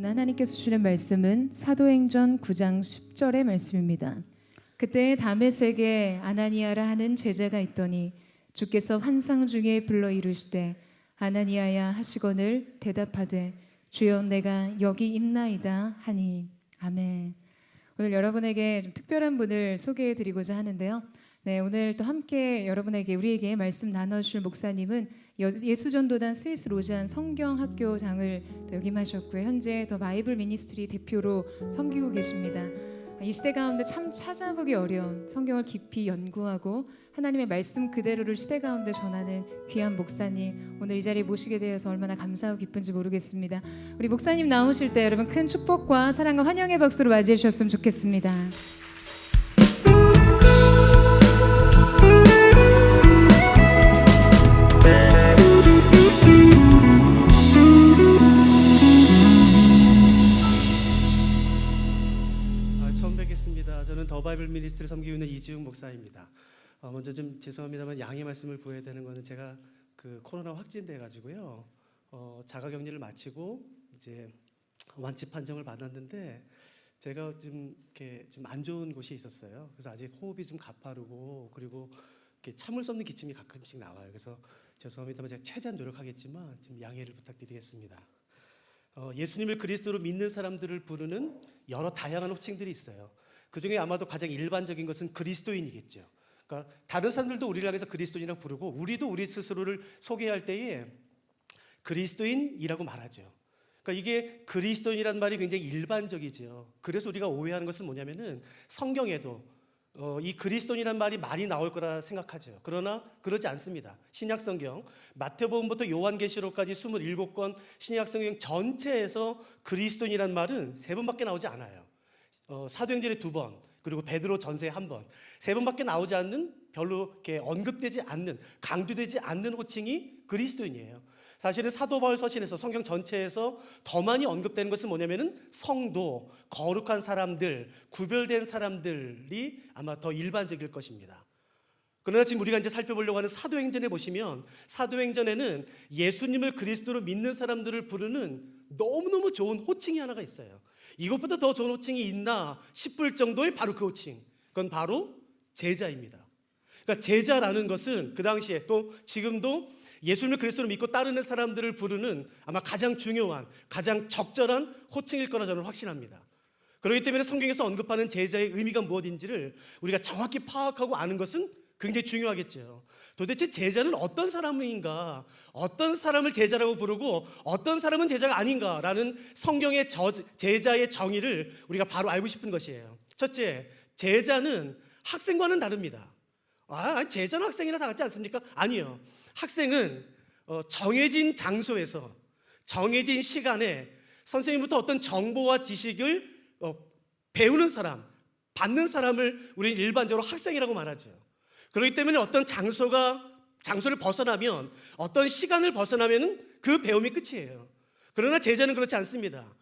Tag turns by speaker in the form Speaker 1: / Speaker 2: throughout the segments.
Speaker 1: 오늘 하나님께서 주시는 말씀은 사도행전 9장 10절의 말씀입니다. 그때 다메섹에 아나니아라 하는 제자가 있더니 주께서 환상 중에 불러 이르시되 아나니아야 하시거늘 대답하되 주여 내가 여기 있나이다 하니. 아멘. 오늘 여러분에게 좀 특별한 분을 소개해드리고자 하는데요. 오늘 또 함께 여러분에게 우리에게 말씀 나눠주실 목사님은 예수전도단 스위스 로잔 성경학교장을 역임하셨고요. 현재 더 바이블 미니스트리 대표로 섬기고 계십니다. 이 시대 가운데 참 찾아보기 어려운 성경을 깊이 연구하고 하나님의 말씀 그대로를 시대 가운데 전하는 귀한 목사님, 오늘 이 자리에 모시게 되어서 얼마나 감사하고 기쁜지 모르겠습니다. 우리 목사님 나오실 때 여러분 큰 축복과 사랑과 환영의 박수로 맞이해 주셨으면 좋겠습니다.
Speaker 2: 저는 더 바이블 미니스트리 섬기고 있는 이지웅 목사입니다. 먼저 좀 죄송합니다만 양해 말씀을 구해야 되는 거는 제가 코로나 확진돼 가지고요. 자가격리를 마치고 이제 완치 판정을 받았는데 제가 좀 이렇게 좀 안 좋은 곳이 있었어요. 그래서 아직 호흡이 좀 가파르고 그리고 이렇게 참을 수 없는 기침이 가끔씩 나와요. 그래서 죄송합니다만 제가 최대한 노력하겠지만 좀 양해를 부탁드리겠습니다. 예수님을 그리스도로 믿는 사람들을 부르는 여러 다양한 호칭들이 있어요. 그 중에 아마도 가장 일반적인 것은 그리스도인이겠죠. 그러니까 다른 사람들도 우리를 향해서 그리스도인이라고 부르고 우리도 우리 스스로를 소개할 때에 그리스도인이라고 말하죠. 그러니까 이게 그리스도인이란 말이 굉장히 일반적이죠. 그래서 우리가 오해하는 것은 뭐냐면은 성경에도 이 그리스도인이란 말이 많이 나올 거라 생각하죠. 그러나 그러지 않습니다. 신약성경 마태복음부터 요한계시록까지 27권 신약성경 전체에서 그리스도인이란 말은 3번밖에 나오지 않아요. 사도행전에 2번, 그리고 베드로 전서에 1번, 3번밖에 나오지 않는, 별로 이렇게 언급되지 않는, 강조되지 않는 호칭이 그리스도인이에요. 사실은 사도 바울 서신에서 성경 전체에서 더 많이 언급되는 것은 뭐냐면은 성도, 거룩한 사람들, 구별된 사람들이 아마 더 일반적일 것입니다. 그러나 지금 우리가 이제 살펴보려고 하는 사도행전에 보시면 사도행전에는 예수님을 그리스도로 믿는 사람들을 부르는 너무너무 좋은 호칭이 하나가 있어요. 이것보다 더 좋은 호칭이 있나 싶을 정도의 바로 그 호칭, 그건 바로 제자입니다. 그러니까 제자라는 것은 그 당시에 또 지금도 예수님을 그리스도로 믿고 따르는 사람들을 부르는 아마 가장 중요한, 가장 적절한 호칭일 거라 저는 확신합니다. 그렇기 때문에 성경에서 언급하는 제자의 의미가 무엇인지를 우리가 정확히 파악하고 아는 것은 굉장히 중요하겠죠. 도대체 제자는 어떤 사람인가, 어떤 사람을 제자라고 부르고 어떤 사람은 제자가 아닌가라는 성경의 제자의 정의를 우리가 바로 알고 싶은 것이에요. 첫째, 제자는 학생과는 다릅니다. 제자는 학생이나 다 같지 않습니까? 아니요. 학생은 정해진 장소에서 정해진 시간에 선생님부터 어떤 정보와 지식을 배우는 사람, 받는 사람을 우리는 일반적으로 학생이라고 말하죠. 그렇기 때문에 어떤 장소를 벗어나면, 어떤 시간을 벗어나면 그 배움이 끝이에요. 그러나 제자는 그렇지 않습니다.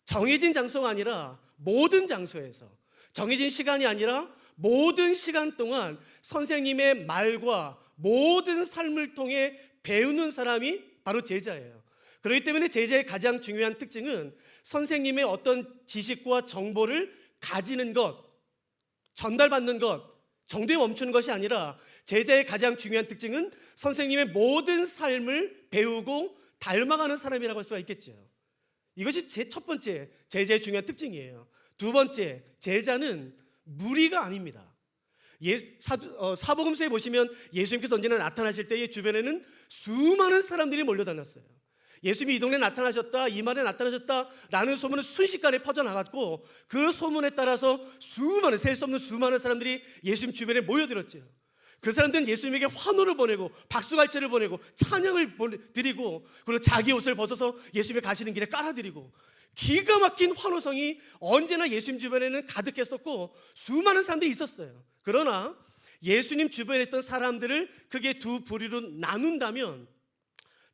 Speaker 2: 정해진 장소가 아니라 모든 장소에서, 정해진 시간이 아니라 모든 시간 동안 선생님의 말과 모든 삶을 통해 배우는 사람이 바로 제자예요. 그렇기 때문에 제자의 가장 중요한 특징은 선생님의 어떤 지식과 정보를 가지는 것, 전달받는 것 정도에 멈추는 것이 아니라 제자의 가장 중요한 특징은 선생님의 모든 삶을 배우고 닮아가는 사람이라고 할 수가 있겠죠. 이것이 제 첫 번째 제자의 중요한 특징이에요. 두 번째, 제자는 무리가 아닙니다. 사복음서에 보시면 예수님께서 언제나 나타나실 때의 주변에는 수많은 사람들이 몰려다녔어요. 예수님이 이 동네에 나타나셨다, 이 마을에 나타나셨다 라는 소문은 순식간에 퍼져나갔고 그 소문에 따라서 셀 수 없는 수많은 사람들이 예수님 주변에 모여들었죠. 그 사람들은 예수님에게 환호를 보내고 박수갈채를 보내고 찬양을 드리고 그리고 자기 옷을 벗어서 예수님이 가시는 길에 깔아드리고 기가 막힌 환호성이 언제나 예수님 주변에는 가득했었고 수많은 사람들이 있었어요. 그러나 예수님 주변에 있던 사람들을 크게 두 부류로 나눈다면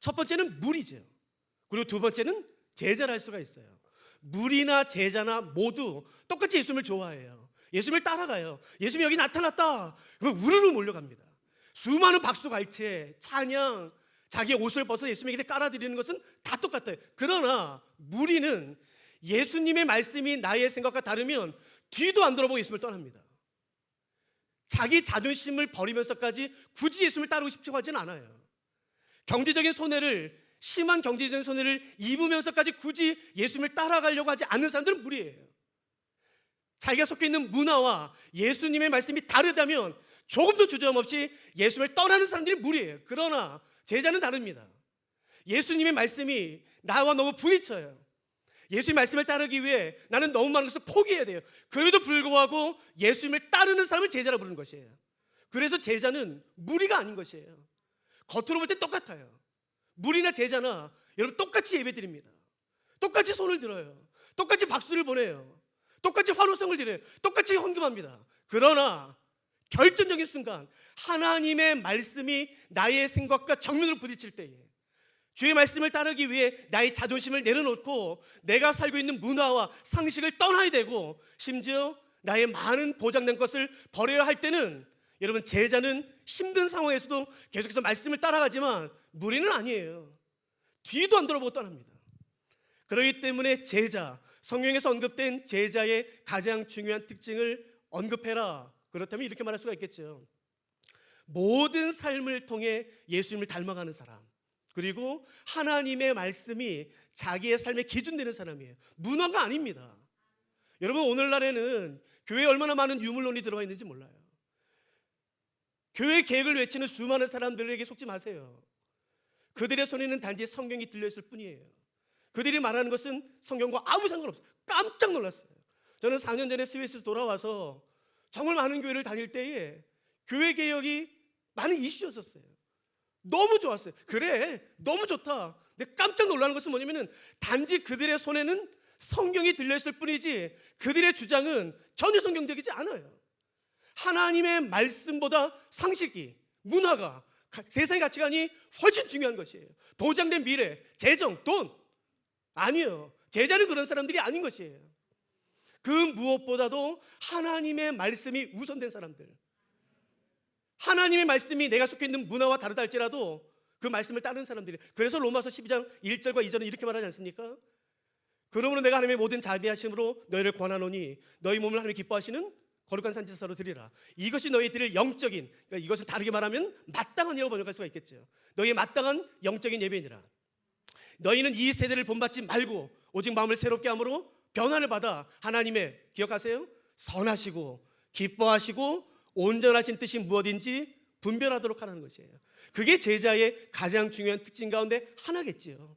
Speaker 2: 첫 번째는 무리죠. 그리고 두 번째는 제자를 할 수가 있어요. 무리나 제자나 모두 똑같이 예수님을 좋아해요. 예수님을 따라가요. 예수님이 여기 나타났다. 그럼 우르르 몰려갑니다. 수많은 박수갈채, 찬양, 자기의 옷을 벗어 예수님에게 깔아드리는 것은 다 똑같아요. 그러나 무리는 예수님의 말씀이 나의 생각과 다르면 뒤도 안 돌아보고 예수님을 떠납니다. 자기 자존심을 버리면서까지 굳이 예수님을 따르고 싶다고 하진 않아요. 경제적인 손해를, 심한 경제적인 손해를 입으면서까지 굳이 예수님을 따라가려고 하지 않는 사람들은 무리예요. 자기가 속해 있는 문화와 예수님의 말씀이 다르다면 조금도 주저함없이 예수님을 떠나는 사람들이 무리예요. 그러나 제자는 다릅니다. 예수님의 말씀이 나와 너무 부딪혀요. 예수님의 말씀을 따르기 위해 나는 너무 많은 것을 포기해야 돼요. 그래도 불구하고 예수님을 따르는 사람을 제자라 부르는 것이에요. 그래서 제자는 무리가 아닌 것이에요. 겉으로 볼 때 똑같아요. 무리나 제자나 여러분 똑같이 예배드립니다. 똑같이 손을 들어요. 똑같이 박수를 보내요. 똑같이 환호성을 드려요. 똑같이 헌금합니다. 그러나 결정적인 순간 하나님의 말씀이 나의 생각과 정면으로 부딪힐 때에 주의 말씀을 따르기 위해 나의 자존심을 내려놓고 내가 살고 있는 문화와 상식을 떠나야 되고 심지어 나의 많은 보장된 것을 버려야 할 때는 여러분 제자는 힘든 상황에서도 계속해서 말씀을 따라가지만 무리는 아니에요. 뒤도 안 돌아보고 떠납니다. 그렇기 때문에 제자, 성경에서 언급된 제자의 가장 중요한 특징을 언급해라. 그렇다면 이렇게 말할 수가 있겠죠. 모든 삶을 통해 예수님을 닮아가는 사람, 그리고 하나님의 말씀이 자기의 삶의 기준 되는 사람이에요. 문화가 아닙니다. 여러분 오늘날에는 교회에 얼마나 많은 유물론이 들어가 있는지 몰라요. 교회 계획을 외치는 수많은 사람들에게 속지 마세요. 그들의 손에는 단지 성경이 들려있을 뿐이에요. 그들이 말하는 것은 성경과 아무 상관없어요. 깜짝 놀랐어요. 저는 4년 전에 스위스에서 돌아와서 정말 많은 교회를 다닐 때에 교회 개혁이 많은 이슈였었어요. 너무 좋았어요. 그래, 너무 좋다. 근데 깜짝 놀라는 것은 뭐냐면은 단지 그들의 손에는 성경이 들려있을 뿐이지 그들의 주장은 전혀 성경적이지 않아요. 하나님의 말씀보다 상식이, 문화가, 세상의 가치관이 훨씬 중요한 것이에요. 보장된 미래, 재정, 돈 아니에요. 제자는 그런 사람들이 아닌 것이에요. 그 무엇보다도 하나님의 말씀이 우선된 사람들, 하나님의 말씀이 내가 속해 있는 문화와 다르다 할지라도 그 말씀을 따르는 사람들이. 그래서 로마서 12장 1절과 2절은 이렇게 말하지 않습니까? 그러므로 내가 하나님의 모든 자비하심으로 너희를 권하노니 너희 몸을 하나님이 기뻐하시는 거룩한 산제사로 드리라. 이것이 너희 드릴 영적인, 그러니까 이것은 다르게 말하면 마땅한 이라고 번역할 수가 있겠죠. 너희의 마땅한 영적인 예배니라. 너희는 이 세대를 본받지 말고 오직 마음을 새롭게 함으로 변화를 받아 하나님의, 기억하세요? 선하시고 기뻐하시고 온전하신 뜻이 무엇인지 분별하도록 하라는 것이에요. 그게 제자의 가장 중요한 특징 가운데 하나겠지요.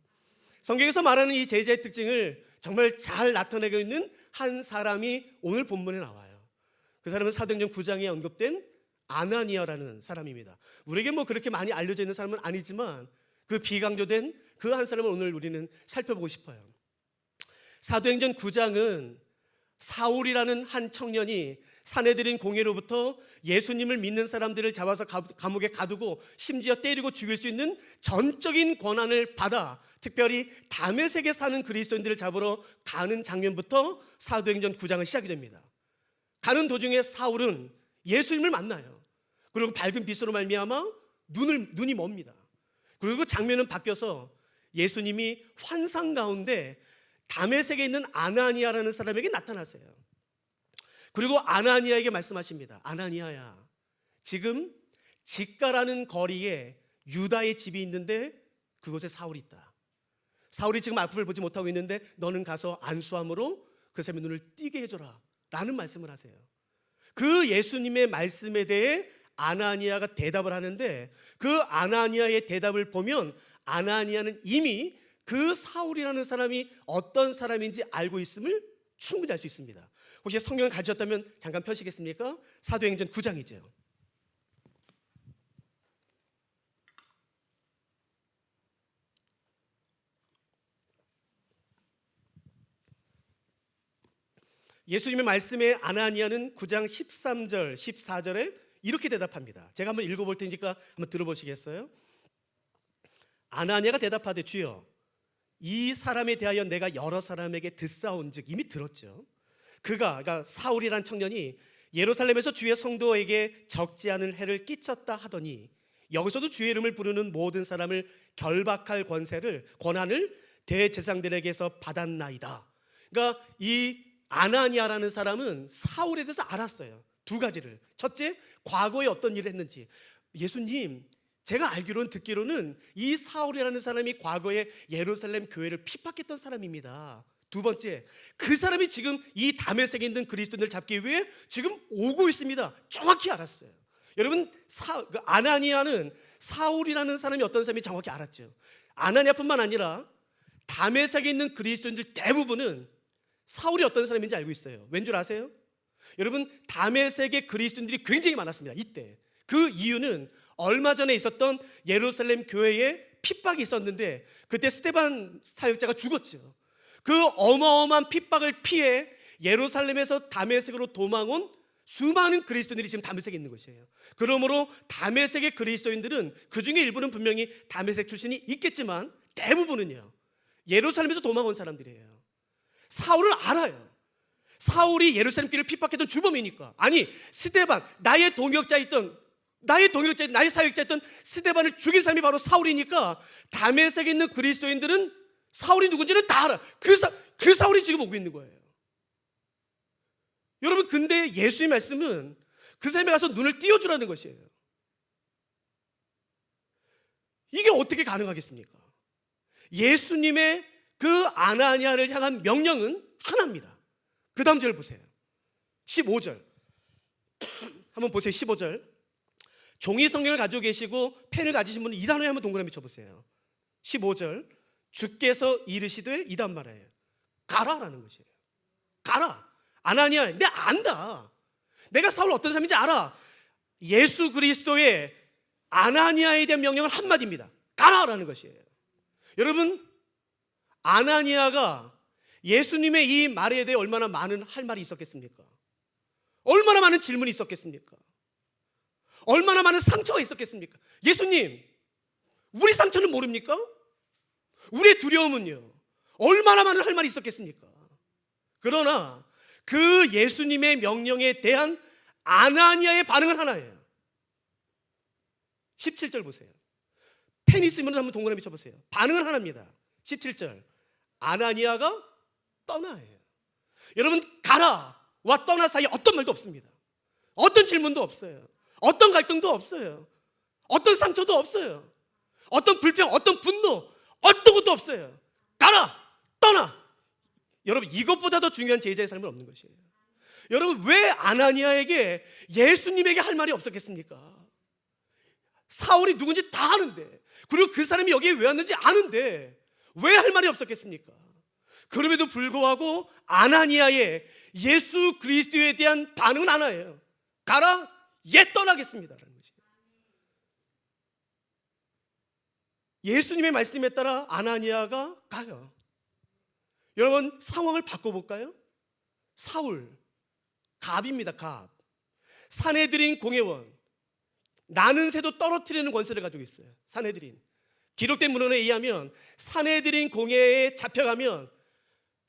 Speaker 2: 성경에서 말하는 이 제자의 특징을 정말 잘 나타내고 있는 한 사람이 오늘 본문에 나와요. 그 사람은 사도행전 9장에 언급된 아나니아라는 사람입니다. 우리에게 뭐 그렇게 많이 알려져 있는 사람은 아니지만 그 비강조된 그 한 사람을 오늘 우리는 살펴보고 싶어요. 사도행전 9장은 사울이라는 한 청년이 사내들인 공회로부터 예수님을 믿는 사람들을 잡아서 감옥에 가두고 심지어 때리고 죽일 수 있는 전적인 권한을 받아 특별히 다메섹에 사는 그리스도인들을 잡으러 가는 장면부터 사도행전 9장은 시작이 됩니다. 가는 도중에 사울은 예수님을 만나요. 그리고 밝은 빛으로 말미암아 눈이 멉니다. 그리고 그 장면은 바뀌어서 예수님이 환상 가운데 다메섹에 있는 아나니아라는 사람에게 나타나세요. 그리고 아나니아에게 말씀하십니다. 아나니아야, 지금 직가라는 거리에 유다의 집이 있는데 그곳에 사울이 있다. 사울이 지금 아픔을 보지 못하고 있는데 너는 가서 안수함으로 그 사람의 눈을 띄게 해줘라 라는 말씀을 하세요. 그 예수님의 말씀에 대해 아나니아가 대답을 하는데 그 아나니아의 대답을 보면 아나니아는 이미 그 사울이라는 사람이 어떤 사람인지 알고 있음을 충분히 알 수 있습니다. 혹시 성경을 가지셨다면 잠깐 펴시겠습니까? 사도행전 9장이죠. 예수님의 말씀에 아나니아는 9장 13절, 14절에 이렇게 대답합니다. 제가 한번 읽어볼 테니까 한번 들어보시겠어요? 아나니아가 대답하되 주여, 이 사람에 대하여 내가 여러 사람에게 듣사온즉, 이미 들었죠. 그러니까 사울이란 청년이 예루살렘에서 주의 성도에게 적지 않은 해를 끼쳤다 하더니 여기서도 주의 이름을 부르는 모든 사람을 결박할 권한을 대제사장들에게서 받았나이다. 그러니까 이 아나니아라는 사람은 사울에 대해서 알았어요. 두 가지를. 첫째, 과거에 어떤 일을 했는지. 예수님, 제가 알기로는 듣기로는 이 사울이라는 사람이 과거에 예루살렘 교회를 핍박했던 사람입니다. 두 번째, 그 사람이 지금 이 다메섹에 있는 그리스도인들을 잡기 위해 지금 오고 있습니다. 정확히 알았어요. 여러분, 아나니아는 사울이라는 사람이 어떤 사람인지 정확히 알았죠. 아나니아뿐만 아니라 다메섹에 있는 그리스도인들 대부분은 사울이 어떤 사람인지 알고 있어요. 왠 줄 아세요? 여러분, 다메섹의 그리스도인들이 굉장히 많았습니다. 이때. 그 이유는 얼마 전에 있었던 예루살렘 교회에 핍박이 있었는데 그때 스데반 사역자가 죽었죠. 그 어마어마한 핍박을 피해 예루살렘에서 다메섹으로 도망온 수많은 그리스도인들이 지금 다메섹에 있는 것이에요. 그러므로 다메섹의 그리스도인들은 그 중에 일부는 분명히 다메섹 출신이 있겠지만 대부분은요, 예루살렘에서 도망온 사람들이에요. 사울을 알아요. 사울이 예루살렘 길을 핍박했던 주범이니까. 아니, 스데반, 나의 사역자였던 스데반을 죽인 사람이 바로 사울이니까 다메섹에 있는 그리스도인들은 사울이 누군지는 다 알아. 그 사울이 지금 오고 있는 거예요. 여러분, 근데 예수의 말씀은 그 사람에 가서 눈을 띄워주라는 것이에요. 이게 어떻게 가능하겠습니까? 예수님의 그 아나니아를 향한 명령은 하나입니다. 그 다음 절 보세요. 15절 한번 보세요. 15절. 종이 성경을 가지고 계시고 펜을 가지신 분은 이 단어에 한번 동그라미 쳐보세요. 15절. 주께서 이르시되, 이 다음 말이에요. 가라라는 것이에요. 가라. 아나니아, 내가 안다. 내가 사울 어떤 사람인지 알아. 예수 그리스도의 아나니아에 대한 명령은 한마디입니다. 가라라는 것이에요. 여러분, 아나니아가 예수님의 이 말에 대해 얼마나 많은 할 말이 있었겠습니까? 얼마나 많은 질문이 있었겠습니까? 얼마나 많은 상처가 있었겠습니까? 예수님, 우리 상처는 모릅니까? 우리의 두려움은요, 얼마나 많은 할 말이 있었겠습니까? 그러나 그 예수님의 명령에 대한 아나니아의 반응은 하나예요. 17절 보세요. 펜 있으면 한번 동그라미 쳐보세요. 반응은 하나입니다. 17절. 아나니아가 떠나예요. 여러분, 가라와 떠나 사이에 어떤 말도 없습니다. 어떤 질문도 없어요. 어떤 갈등도 없어요. 어떤 상처도 없어요. 어떤 불평, 어떤 분노, 어떤 것도 없어요. 가라, 떠나. 여러분, 이것보다 더 중요한 제자의 삶은 없는 것이에요. 여러분, 왜 아나니아에게 예수님에게 할 말이 없었겠습니까? 사울이 누군지 다 아는데, 그리고 그 사람이 여기에 왜 왔는지 아는데 왜 할 말이 없었겠습니까? 그럼에도 불구하고 아나니아의 예수 그리스도에 대한 반응은 하나예요. 가라, 떠나겠습니다라는 거지. 예수님의 말씀에 따라 아나니아가 가요. 여러분, 상황을 바꿔볼까요? 사울, 갑입니다. 갑. 산헤드린 공회원, 나는 새도 떨어뜨리는 권세를 가지고 있어요. 산헤드린. 기록된 문헌에 의하면 산헤드린 공회에 잡혀가면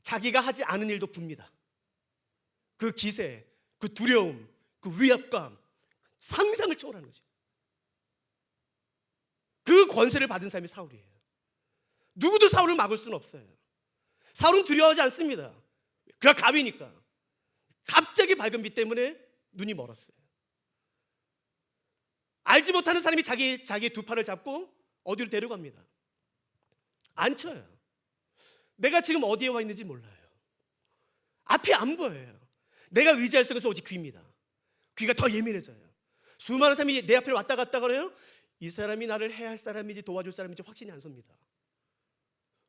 Speaker 2: 자기가 하지 않은 일도 붑니다. 그 기세, 그 두려움, 그 위압감, 상상을 초월하는 거죠. 그 권세를 받은 사람이 사울이에요. 누구도 사울을 막을 수는 없어요. 사울은 두려워하지 않습니다. 그가 갑이니까. 갑자기 밝은 빛 때문에 눈이 멀었어요. 알지 못하는 사람이 자기 두 팔을 잡고 어디로 데려갑니다. 앉혀요. 내가 지금 어디에 와 있는지 몰라요. 앞이 안 보여요. 내가 의지할 수 있는 것은 오직 귀입니다. 귀가 더 예민해져요. 수많은 사람이 내 앞에 왔다 갔다 그래요. 이 사람이 나를 해야 할 사람인지 도와줄 사람인지 확신이 안 섭니다.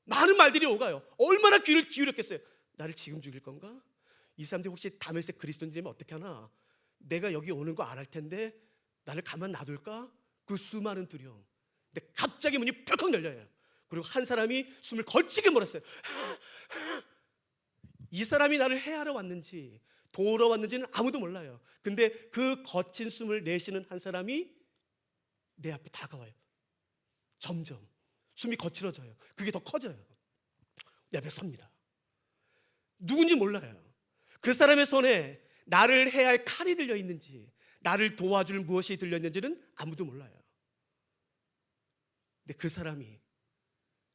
Speaker 2: 많은 말들이 오가요. 얼마나 귀를 기울였겠어요. 나를 지금 죽일 건가? 이 사람들이 혹시 다메섹 그리스도인들이면 어떻게 하나? 내가 여기 오는 거 안 할 텐데 나를 가만 놔둘까? 그 수많은 두려움. 근데 갑자기 문이 펄컥 열려요. 그리고 한 사람이 숨을 거치게 몰았어요. 이 사람이 나를 해하러 왔는지 도우러 왔는지는 아무도 몰라요. 근데 그 거친 숨을 내쉬는 한 사람이 내 앞에 다가와요. 점점 숨이 거칠어져요. 그게 더 커져요. 내 앞에 섭니다. 누군지 몰라요. 그 사람의 손에 나를 해야 할 칼이 들려 있는지, 나를 도와줄 무엇이 들려 있는지는 아무도 몰라요. 근데 그 사람이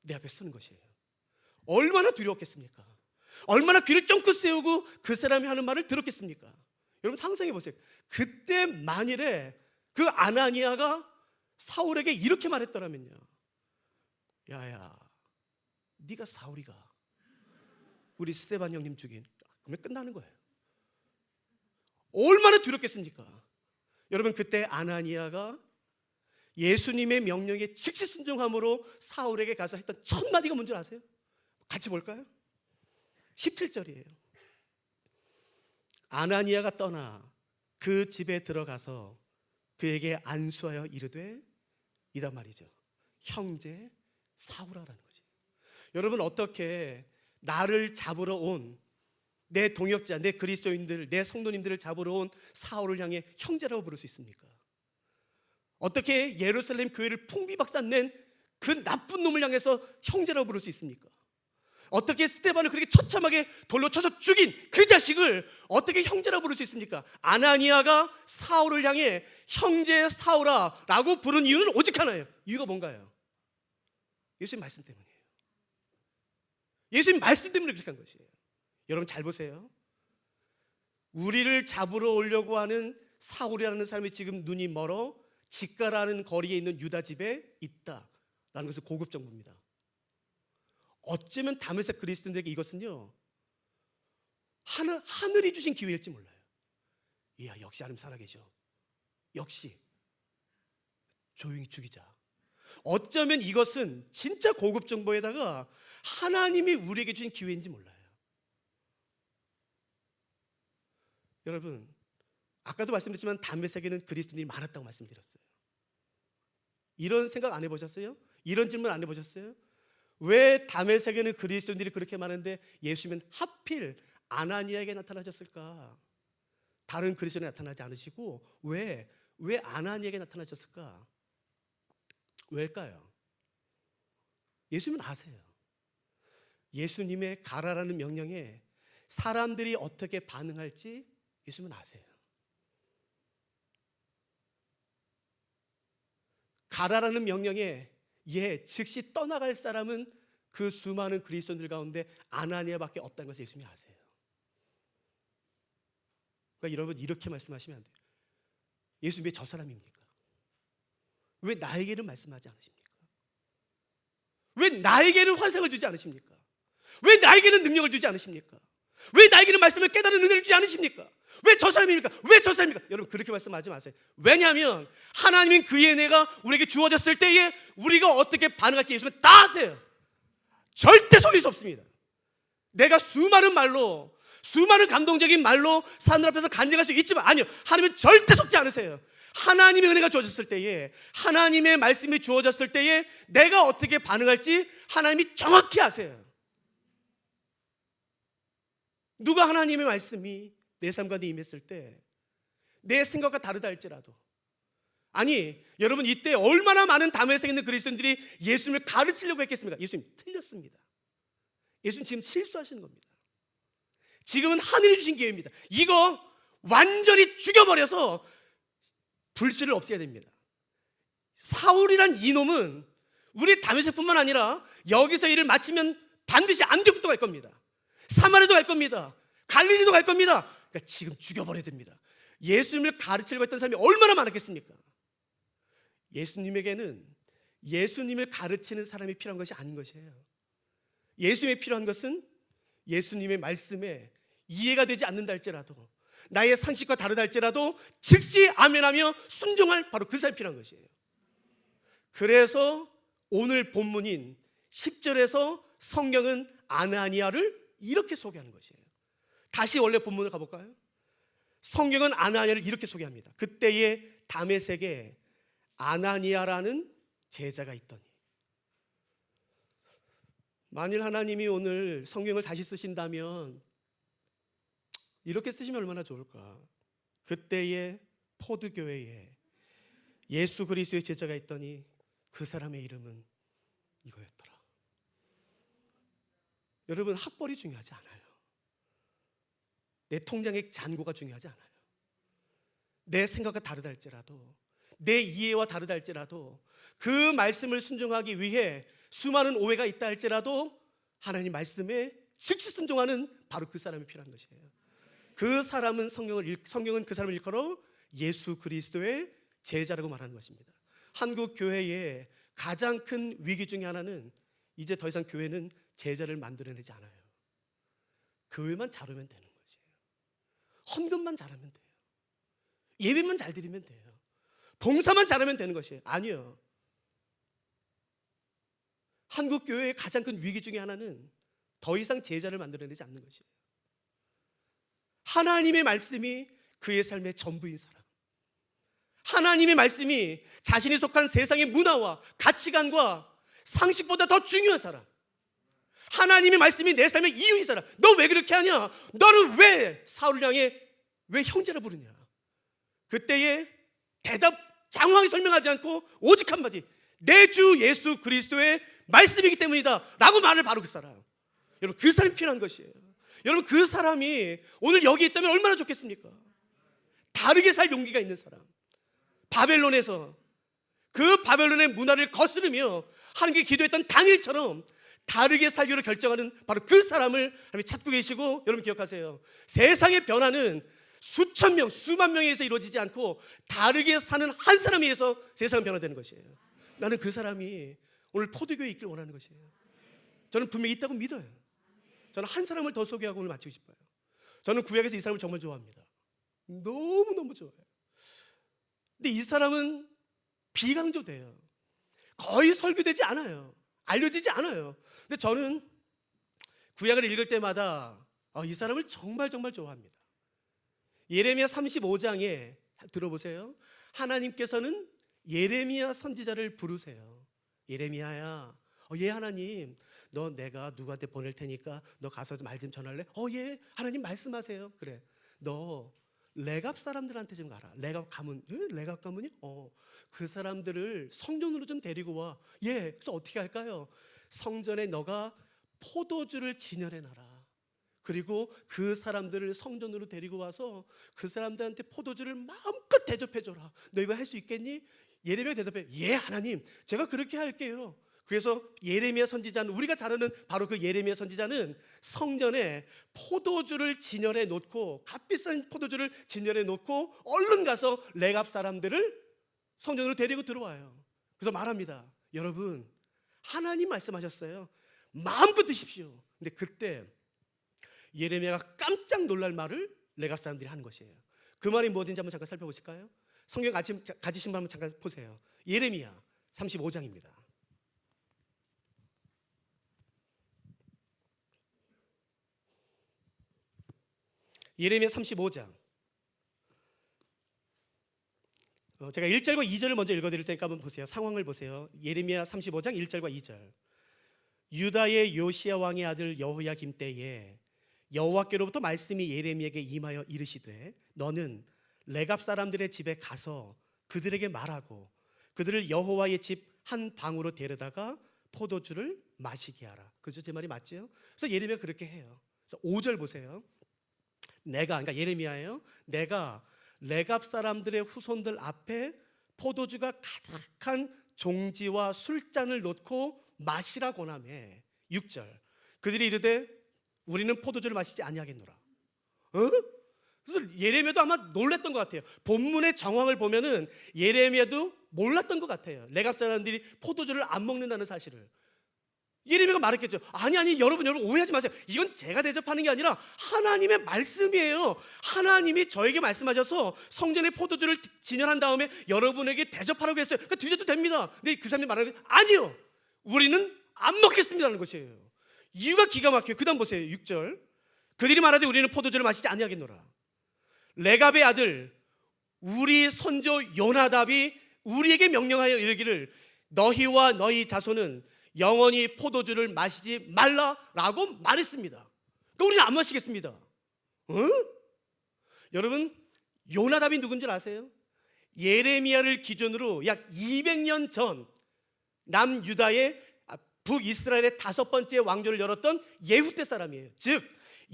Speaker 2: 내 앞에 서는 것이에요. 얼마나 두려웠겠습니까? 얼마나 귀를 쫑긋 세우고 그 사람이 하는 말을 들었겠습니까? 여러분 상상해 보세요. 그때 만일에 그 아나니아가 사울에게 이렇게 말했더라면요. 야야, 네가 사울이가 우리 스데반 형님 죽인, 그러면 끝나는 거예요. 얼마나 두렵겠습니까? 여러분 그때 아나니아가 예수님의 명령에 즉시 순종함으로 사울에게 가서 했던 첫 마디가 뭔지 아세요? 같이 볼까요? 17절이에요. 아나니아가 떠나 그 집에 들어가서 그에게 안수하여 이르되, 이단 말이죠, 형제 사울아라는 거지. 여러분 어떻게 나를 잡으러 온 내 동역자, 내 그리스도인들, 내 성도님들을 잡으러 온 사울을 향해 형제라고 부를 수 있습니까? 어떻게 예루살렘 교회를 풍비박산 낸 그 나쁜 놈을 향해서 형제라고 부를 수 있습니까? 어떻게 스데반을 그렇게 처참하게 돌로 쳐서 죽인 그 자식을 어떻게 형제라고 부를 수 있습니까? 아나니아가 사울을 향해 형제 사울아 라고 부른 이유는 오직 하나예요. 이유가 뭔가요? 예수님 말씀 때문이에요. 예수님 말씀 때문에 그렇게 한 것이에요. 여러분 잘 보세요. 우리를 잡으러 오려고 하는 사울이라는 사람이 지금 눈이 멀어 직가라는 거리에 있는 유다 집에 있다라는 것은 고급 정보입니다. 어쩌면 다메섹 그리스도인들에게 이것은요, 하늘이 주신 기회일지 몰라요. 이야, 역시 하나님 살아계셔. 역시 조용히 죽이자. 어쩌면 이것은 진짜 고급 정보에다가 하나님이 우리에게 주신 기회인지 몰라요. 여러분 아까도 말씀드렸지만 다메섹에는 그리스도인이 많았다고 말씀드렸어요. 이런 생각 안 해보셨어요? 이런 질문 안 해보셨어요? 왜 다메섹에는 그리스도인들이 그렇게 많은데 예수님은 하필 아나니아에게 나타나셨을까? 다른 그리스도인에 나타나지 않으시고 왜 아나니아에게 나타나셨을까? 왜일까요? 예수님은 아세요. 예수님의 가라라는 명령에 사람들이 어떻게 반응할지 예수님은 아세요. 가라라는 명령에 즉시 떠나갈 사람은 그 수많은 그리스도인들 가운데 아나니아밖에 없다는 것을 예수님이 아세요. 그러니까 여러분 이렇게 말씀하시면 안 돼요. 예수님 왜 저 사람입니까? 왜 나에게는 말씀하지 않으십니까? 왜 나에게는 환상을 주지 않으십니까? 왜 나에게는 능력을 주지 않으십니까? 왜 나에게는 말씀을 깨달은 은혜를 주지 않으십니까? 왜 저 사람입니까? 왜 저 사람입니까? 여러분 그렇게 말씀하지 마세요. 왜냐하면 하나님인 그의 은혜가 우리에게 주어졌을 때에 우리가 어떻게 반응할지 예수님은 다 아세요. 절대 속일 수 없습니다. 내가 수많은 말로, 수많은 감동적인 말로 사람들 앞에서 간증할 수 있지만 아니요, 하나님은 절대 속지 않으세요. 하나님의 은혜가 주어졌을 때에, 하나님의 말씀이 주어졌을 때에 내가 어떻게 반응할지 하나님이 정확히 아세요. 누가 하나님의 말씀이 내 삶 가운데 임했을 때 내 생각과 다르다 할지라도, 아니 여러분 이때 얼마나 많은 다메섹에 있는 그리스도인들이 예수님을 가르치려고 했겠습니까? 예수님 틀렸습니다. 예수님 지금 실수하시는 겁니다. 지금은 하늘이 주신 기회입니다. 이거 완전히 죽여버려서 불씨를 없애야 됩니다. 사울이란 이놈은 우리 다메섹뿐만 아니라 여기서 일을 마치면 반드시 안디옥도 갈 겁니다. 사마리아도 갈 겁니다. 갈릴리도 갈 겁니다. 그러니까 지금 죽여버려야 됩니다. 예수님을 가르치려고 했던 사람이 얼마나 많았겠습니까? 예수님에게는 예수님을 가르치는 사람이 필요한 것이 아닌 것이에요. 예수님이 필요한 것은 예수님의 말씀에 이해가 되지 않는다 할지라도, 나의 상식과 다르다 할지라도 즉시 아멘하며 순종할 바로 그 사람이 필요한 것이에요. 그래서 오늘 본문인 10절에서 성경은 아나니아를 이렇게 소개하는 것이에요. 다시 원래 본문을 가볼까요? 성경은 아나니아를 이렇게 소개합니다. 그때에 다메섹에 아나니아라는 제자가 있더니. 만일 하나님이 오늘 성경을 다시 쓰신다면 이렇게 쓰시면 얼마나 좋을까? 그때에 포드교회에 예수 그리스도의 제자가 있더니 그 사람의 이름은 이거였더라. 여러분 학벌이 중요하지 않아요. 내 통장의 잔고가 중요하지 않아요. 내 생각과 다르다 할지라도, 내 이해와 다르다 할지라도, 그 말씀을 순종하기 위해 수많은 오해가 있다 할지라도 하나님 말씀에 즉시 순종하는 바로 그 사람이 필요한 것이에요. 그 사람은 성경은 그 사람을 일컬어 예수 그리스도의 제자라고 말하는 것입니다. 한국 교회의 가장 큰 위기 중에 하나는 이제 더 이상 교회는 제자를 만들어내지 않아요. 교회만 잘하면 되는 거지. 헌금만 잘하면 돼요. 예배만 잘 드리면 돼요. 봉사만 잘하면 되는 것이에요. 아니요. 한국 교회의 가장 큰 위기 중에 하나는 더 이상 제자를 만들어내지 않는 것이에요. 하나님의 말씀이 그의 삶의 전부인 사람, 하나님의 말씀이 자신이 속한 세상의 문화와 가치관과 상식보다 더 중요한 사람, 하나님의 말씀이 내 삶의 이유인 사람. 너 왜 그렇게 하냐? 너는 왜 사울을 향해 왜 형제라 부르냐? 그때에 대답 장황하게 설명하지 않고 오직 한마디, 내 주 예수 그리스도의 말씀이기 때문이다 라고 말을 바로 그 사람. 여러분, 그 사람이 필요한 것이에요. 여러분, 그 사람이 오늘 여기 있다면 얼마나 좋겠습니까? 다르게 살 용기가 있는 사람, 바벨론에서 그 바벨론의 문화를 거스르며 하나님께 기도했던 당일처럼 다르게 살기로 결정하는 바로 그 사람을 하나님이 찾고 계시고, 여러분 기억하세요. 세상의 변화는 수천 명, 수만 명에 의해서 이루어지지 않고 다르게 사는 한 사람에 의해서 세상은 변화되는 것이에요. 나는 그 사람이 오늘 포도교회에 있길 원하는 것이에요. 저는 분명히 있다고 믿어요. 저는 한 사람을 더 소개하고 오늘 마치고 싶어요. 저는 구약에서 이 사람을 정말 좋아합니다. 너무너무 좋아해요. 근데 이 사람은 비강조돼요. 거의 설교되지 않아요. 알려지지 않아요. 근데 저는 구약을 읽을 때마다 이 사람을 정말 좋아합니다. 예레미야 35장에 들어보세요. 하나님께서는 예레미야 선지자를 부르세요. 예레미야야, 예 하나님, 너 내가 누구한테 보낼 테니까 너 가서 말 좀 전할래? 예 하나님 말씀하세요. 그래, 너 레갑 사람들한테 좀 가라. 레갑 가문. 레갑 가문이? 그 사람들을 성전으로 좀 데리고 와. 그래서 어떻게 할까요? 성전에 너가 포도주를 진열해 놔라. 그리고 그 사람들을 성전으로 데리고 와서 그 사람들한테 포도주를 마음껏 대접해줘라. 너 이거 할 수 있겠니? 예레미야 대답해, 예 하나님, 제가 그렇게 할게요. 그래서 예레미야 선지자는, 우리가 잘 아는 바로 그 예레미야 선지자는 성전에 포도주를 진열해 놓고, 값비싼 포도주를 진열해 놓고 얼른 가서 레갑 사람들을 성전으로 데리고 들어와요. 그래서 말합니다. 여러분, 하나님 말씀하셨어요. 마음껏 드십시오. 근데 그때 예레미야가 깜짝 놀랄 말을 레갑 사람들이 하는 것이에요. 그 말이 무엇인지 한번 잠깐 살펴보실까요? 성경 가지신 분 한번 잠깐 보세요. 예레미야 35장입니다. 예레미야 35장. 제가 1절과 2절을 먼저 읽어드릴 테니까 한번 보세요. 상황을 보세요. 예레미야 35장 1절과 2절. 유다의 요시야 왕의 아들 여호야김 때에 여호와께로부터 말씀이 예레미야에게 임하여 이르시되, 너는 레갑 사람들의 집에 가서 그들에게 말하고 그들을 여호와의 집 한 방으로 데려다가 포도주를 마시게 하라. 그죠? 제 말이 맞죠? 그래서 예레미야가 그렇게 해요. 그래서 5절 보세요. 그러니까 예레미야예요. 내가 레갑 사람들의 후손들 앞에 포도주가 가득한 종지와 술잔을 놓고 마시라 권하매. 6절. 그들이 이르되 우리는 포도주를 마시지 아니하겠노라. 그래서 예레미야도 아마 놀랐던 것 같아요. 본문의 정황을 보면은 예레미야도 몰랐던 것 같아요. 레갑 사람들이 포도주를 안 먹는다는 사실을. 예레미야가 말했겠죠. 아니 여러분 오해하지 마세요. 이건 제가 대접하는 게 아니라 하나님의 말씀이에요. 하나님이 저에게 말씀하셔서 성전에 포도주를 진열한 다음에 여러분에게 대접하라고 했어요. 그러니까 드셔도 됩니다. 근데 그 사람이 말하는 게 아니요, 우리는 안 먹겠습니다라는 것이에요. 이유가 기가 막혀요. 그 다음 보세요. 6절. 그들이 말하되 우리는 포도주를 마시지 아니하겠노라. 레갑의 아들 우리 선조 요나답이 우리에게 명령하여 이르기를, 너희와 너희 자손은 영원히 포도주를 마시지 말라라고 말했습니다. 그러니까 우리는 안 마시겠습니다. 여러분, 요나답이 누군지 아세요? 예레미야를 기준으로 약 200년 전 남유다의 북이스라엘의 5번째 왕조를 열었던 예후 때 사람이에요. 즉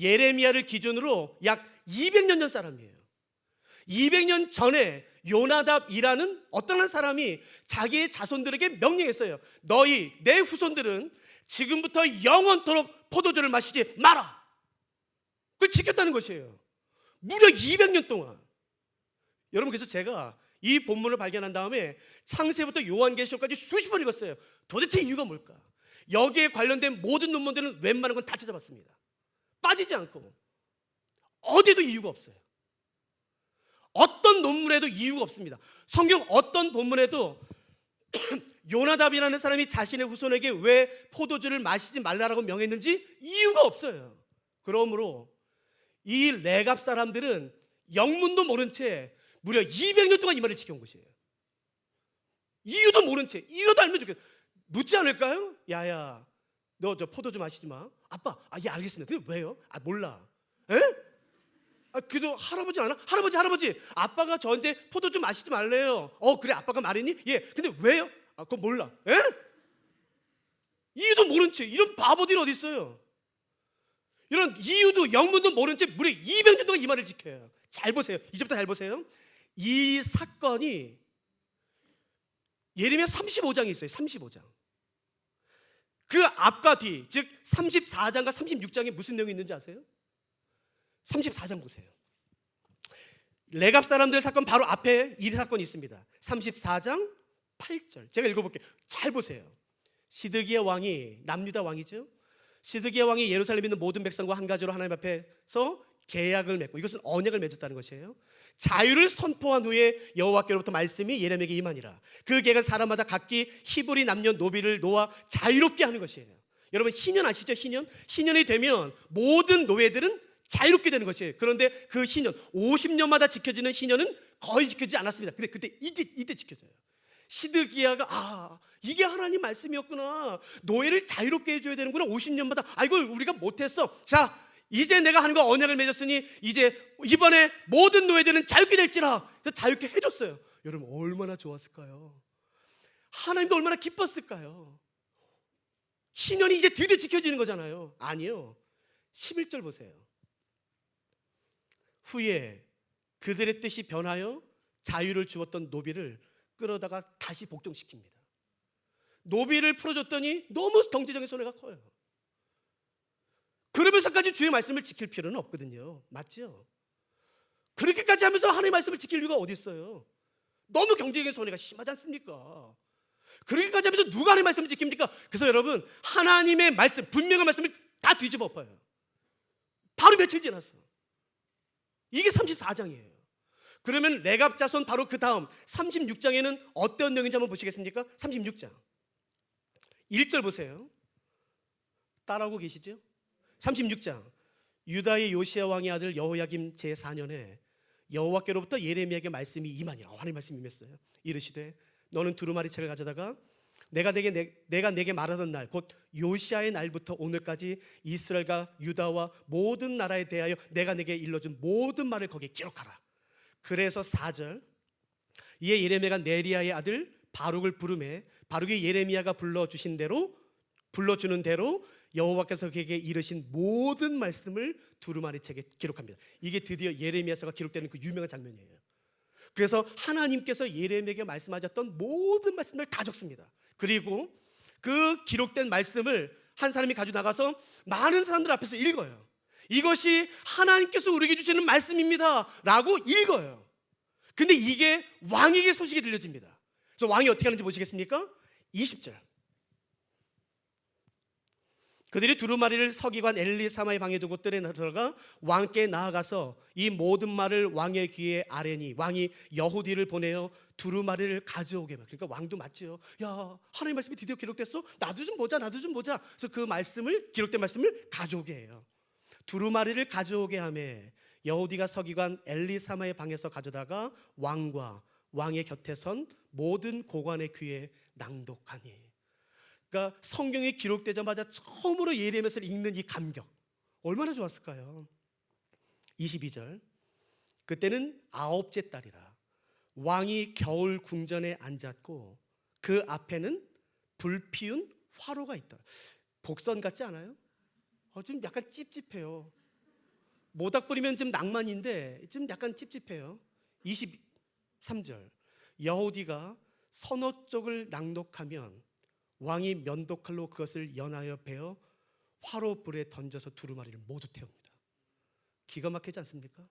Speaker 2: 예레미야를 기준으로 약 200년 전 사람이에요. 200년 전에 요나답이라는 어떤 한 사람이 자기의 자손들에게 명령했어요. 너희 내 후손들은 지금부터 영원토록 포도주를 마시지 마라. 그걸 지켰다는 것이에요. 무려 200년 동안. 여러분, 그래서 제가 이 본문을 발견한 다음에 창세부터 요한계시록까지 수십 번 읽었어요. 도대체 이유가 뭘까? 여기에 관련된 모든 논문들은 웬만한 건 다 찾아봤습니다. 빠지지 않고. 어디에도 이유가 없어요. 어떤 논문에도 이유가 없습니다. 성경 어떤 본문에도 요나답이라는 사람이 자신의 후손에게 왜 포도주를 마시지 말라라고 명했는지 이유가 없어요. 그러므로 이 레갑 사람들은 영문도 모른 채 무려 200년 동안 이 말을 지켜온 것이에요. 이유도 모른 채. 이유라도 알면 좋겠어요. 묻지 않을까요? 야야, 너 저 포도주 마시지 마. 아빠, 예 알겠습니다. 근데 왜요? 몰라. 에? 그래도 할아버지 아나? 할아버지. 아빠가 저한테 포도주 마시지 말래요. 그래, 아빠가 말했니? 예. 근데 왜요? 그건 몰라. 에? 이유도 모른 채. 이런 바보들이 어디 있어요? 이런 이유도 영문도 모른 채 무려 200년 동안 이 말을 지켜요. 잘 보세요. 이제부터 잘 보세요. 이 사건이 예레미야 35장에 있어요. 35장. 그 앞과 뒤, 즉 34장과 36장에 무슨 내용이 있는지 아세요? 34장 보세요. 레갑 사람들 사건 바로 앞에 이 사건이 있습니다. 34장 8절. 제가 읽어볼게요. 잘 보세요. 시드기야 왕이, 남유다 왕이죠. 시드기야 왕이 예루살렘에 있는 모든 백성과 한 가지로 하나님 앞에서 계약을 맺고, 이것은 언약을 맺었다는 것이에요. 자유를 선포한 후에 여호와께로부터 말씀이 예레미야에게 임하니라. 그 계획은 사람마다 각기 히브리 남녀 노비를 놓아 자유롭게 하는 것이에요. 여러분, 희년 아시죠? 희년이 되면 모든 노예들은 자유롭게 되는 것이에요. 그런데 그 희년, 50년마다 지켜지는 희년은 거의 지켜지지 않았습니다. 근데 그때 이때 지켜져요. 시드기야가 이게 하나님 말씀이었구나. 노예를 자유롭게 해줘야 되는구나. 50년마다. 아이고, 우리가 못했어. 자, 이제 내가 하는 거 언약을 맺었으니 이제 이번에 모든 노예들은 자유롭게 될지라. 그래서 자유롭게 해줬어요. 여러분, 얼마나 좋았을까요? 하나님도 얼마나 기뻤을까요? 희년이 이제 드디어 지켜지는 거잖아요. 아니요. 11절 보세요. 후에 그들의 뜻이 변하여 자유를 주었던 노비를 끌어다가 다시 복종시킵니다. 노비를 풀어줬더니 너무 경제적인 손해가 커요. 그러면서까지 주의 말씀을 지킬 필요는 없거든요. 맞죠? 그렇게까지 하면서 하나님의 말씀을 지킬 이유가 어디 있어요? 너무 경제적인 손해가 심하지 않습니까? 그렇게까지 하면서 누가 하나님의 말씀을 지킵니까? 그래서 여러분, 하나님의 말씀, 분명한 말씀을 다 뒤집어 엎어요. 바로 며칠 지났어. 이게 34장이에요. 그러면 레갑 자손 바로 그 다음 36장에는 어떤 내용인지 한번 보시겠습니까? 36장 1절 보세요. 따라하고 계시죠? 36장. 유다의 요시야 왕의 아들 여호야김 제4년에 여호와께로부터 예레미야에게 말씀이 임하니라. 하나님 말씀이 임했어요. 이르시되 너는 두루마리 채를 가져다가 내가 내게 말하던 날, 곧 요시야의 날부터 오늘까지 이스라엘과 유다와 모든 나라에 대하여 내가 내게 일러준 모든 말을 거기에 기록하라. 그래서 4절. 이에 예레미야가 네리야의 아들 바룩을 부르매 바룩이 예레미야가 불러주는 대로 여호와께서 그에게 이르신 모든 말씀을 두루마리 책에 기록합니다. 이게 드디어 예레미야서가 기록되는 그 유명한 장면이에요. 그래서 하나님께서 예레미야에게 말씀하셨던 모든 말씀을 다 적습니다. 그리고 그 기록된 말씀을 한 사람이 가지고 나가서 많은 사람들 앞에서 읽어요. 이것이 하나님께서 우리에게 주시는 말씀입니다 라고 읽어요. 근데 이게 왕에게 소식이 들려집니다. 그래서 왕이 어떻게 하는지 보시겠습니까? 20절. 그들이 두루마리를 서기관 엘리사마의 방에 두고 뜰에 들어가 왕께 나아가서 이 모든 말을 왕의 귀에 아뢰니 왕이 여후디를 보내어 두루마리를 가져오게. 그러니까 왕도 맞죠. 야, 하나님 말씀이 드디어 기록됐어? 나도 좀 보자. 그래서 그 말씀을, 기록된 말씀을 가져오게 해요. 두루마리를 가져오게 하매 여후디가 서기관 엘리사마의 방에서 가져다가 왕과 왕의 곁에 선 모든 고관의 귀에 낭독하니. 그러니까 성경이 기록되자마자 처음으로 예레미야서를 읽는 이 감격, 얼마나 좋았을까요? 22절. 그때는 9째 달이라. 왕이 겨울 궁전에 앉았고 그 앞에는 불피운 화로가 있다. 복선 같지 않아요? 좀 약간 찝찝해요. 모닥불이면 좀 낭만인데 좀 약간 찝찝해요. 23절. 여호디가 서너 쪽을 낭독하면 왕이 면도칼로 그것을 연하여 베어 화로 불에 던져서 두루마리를 모두 태웁니다. 기가 막히지 않습니까?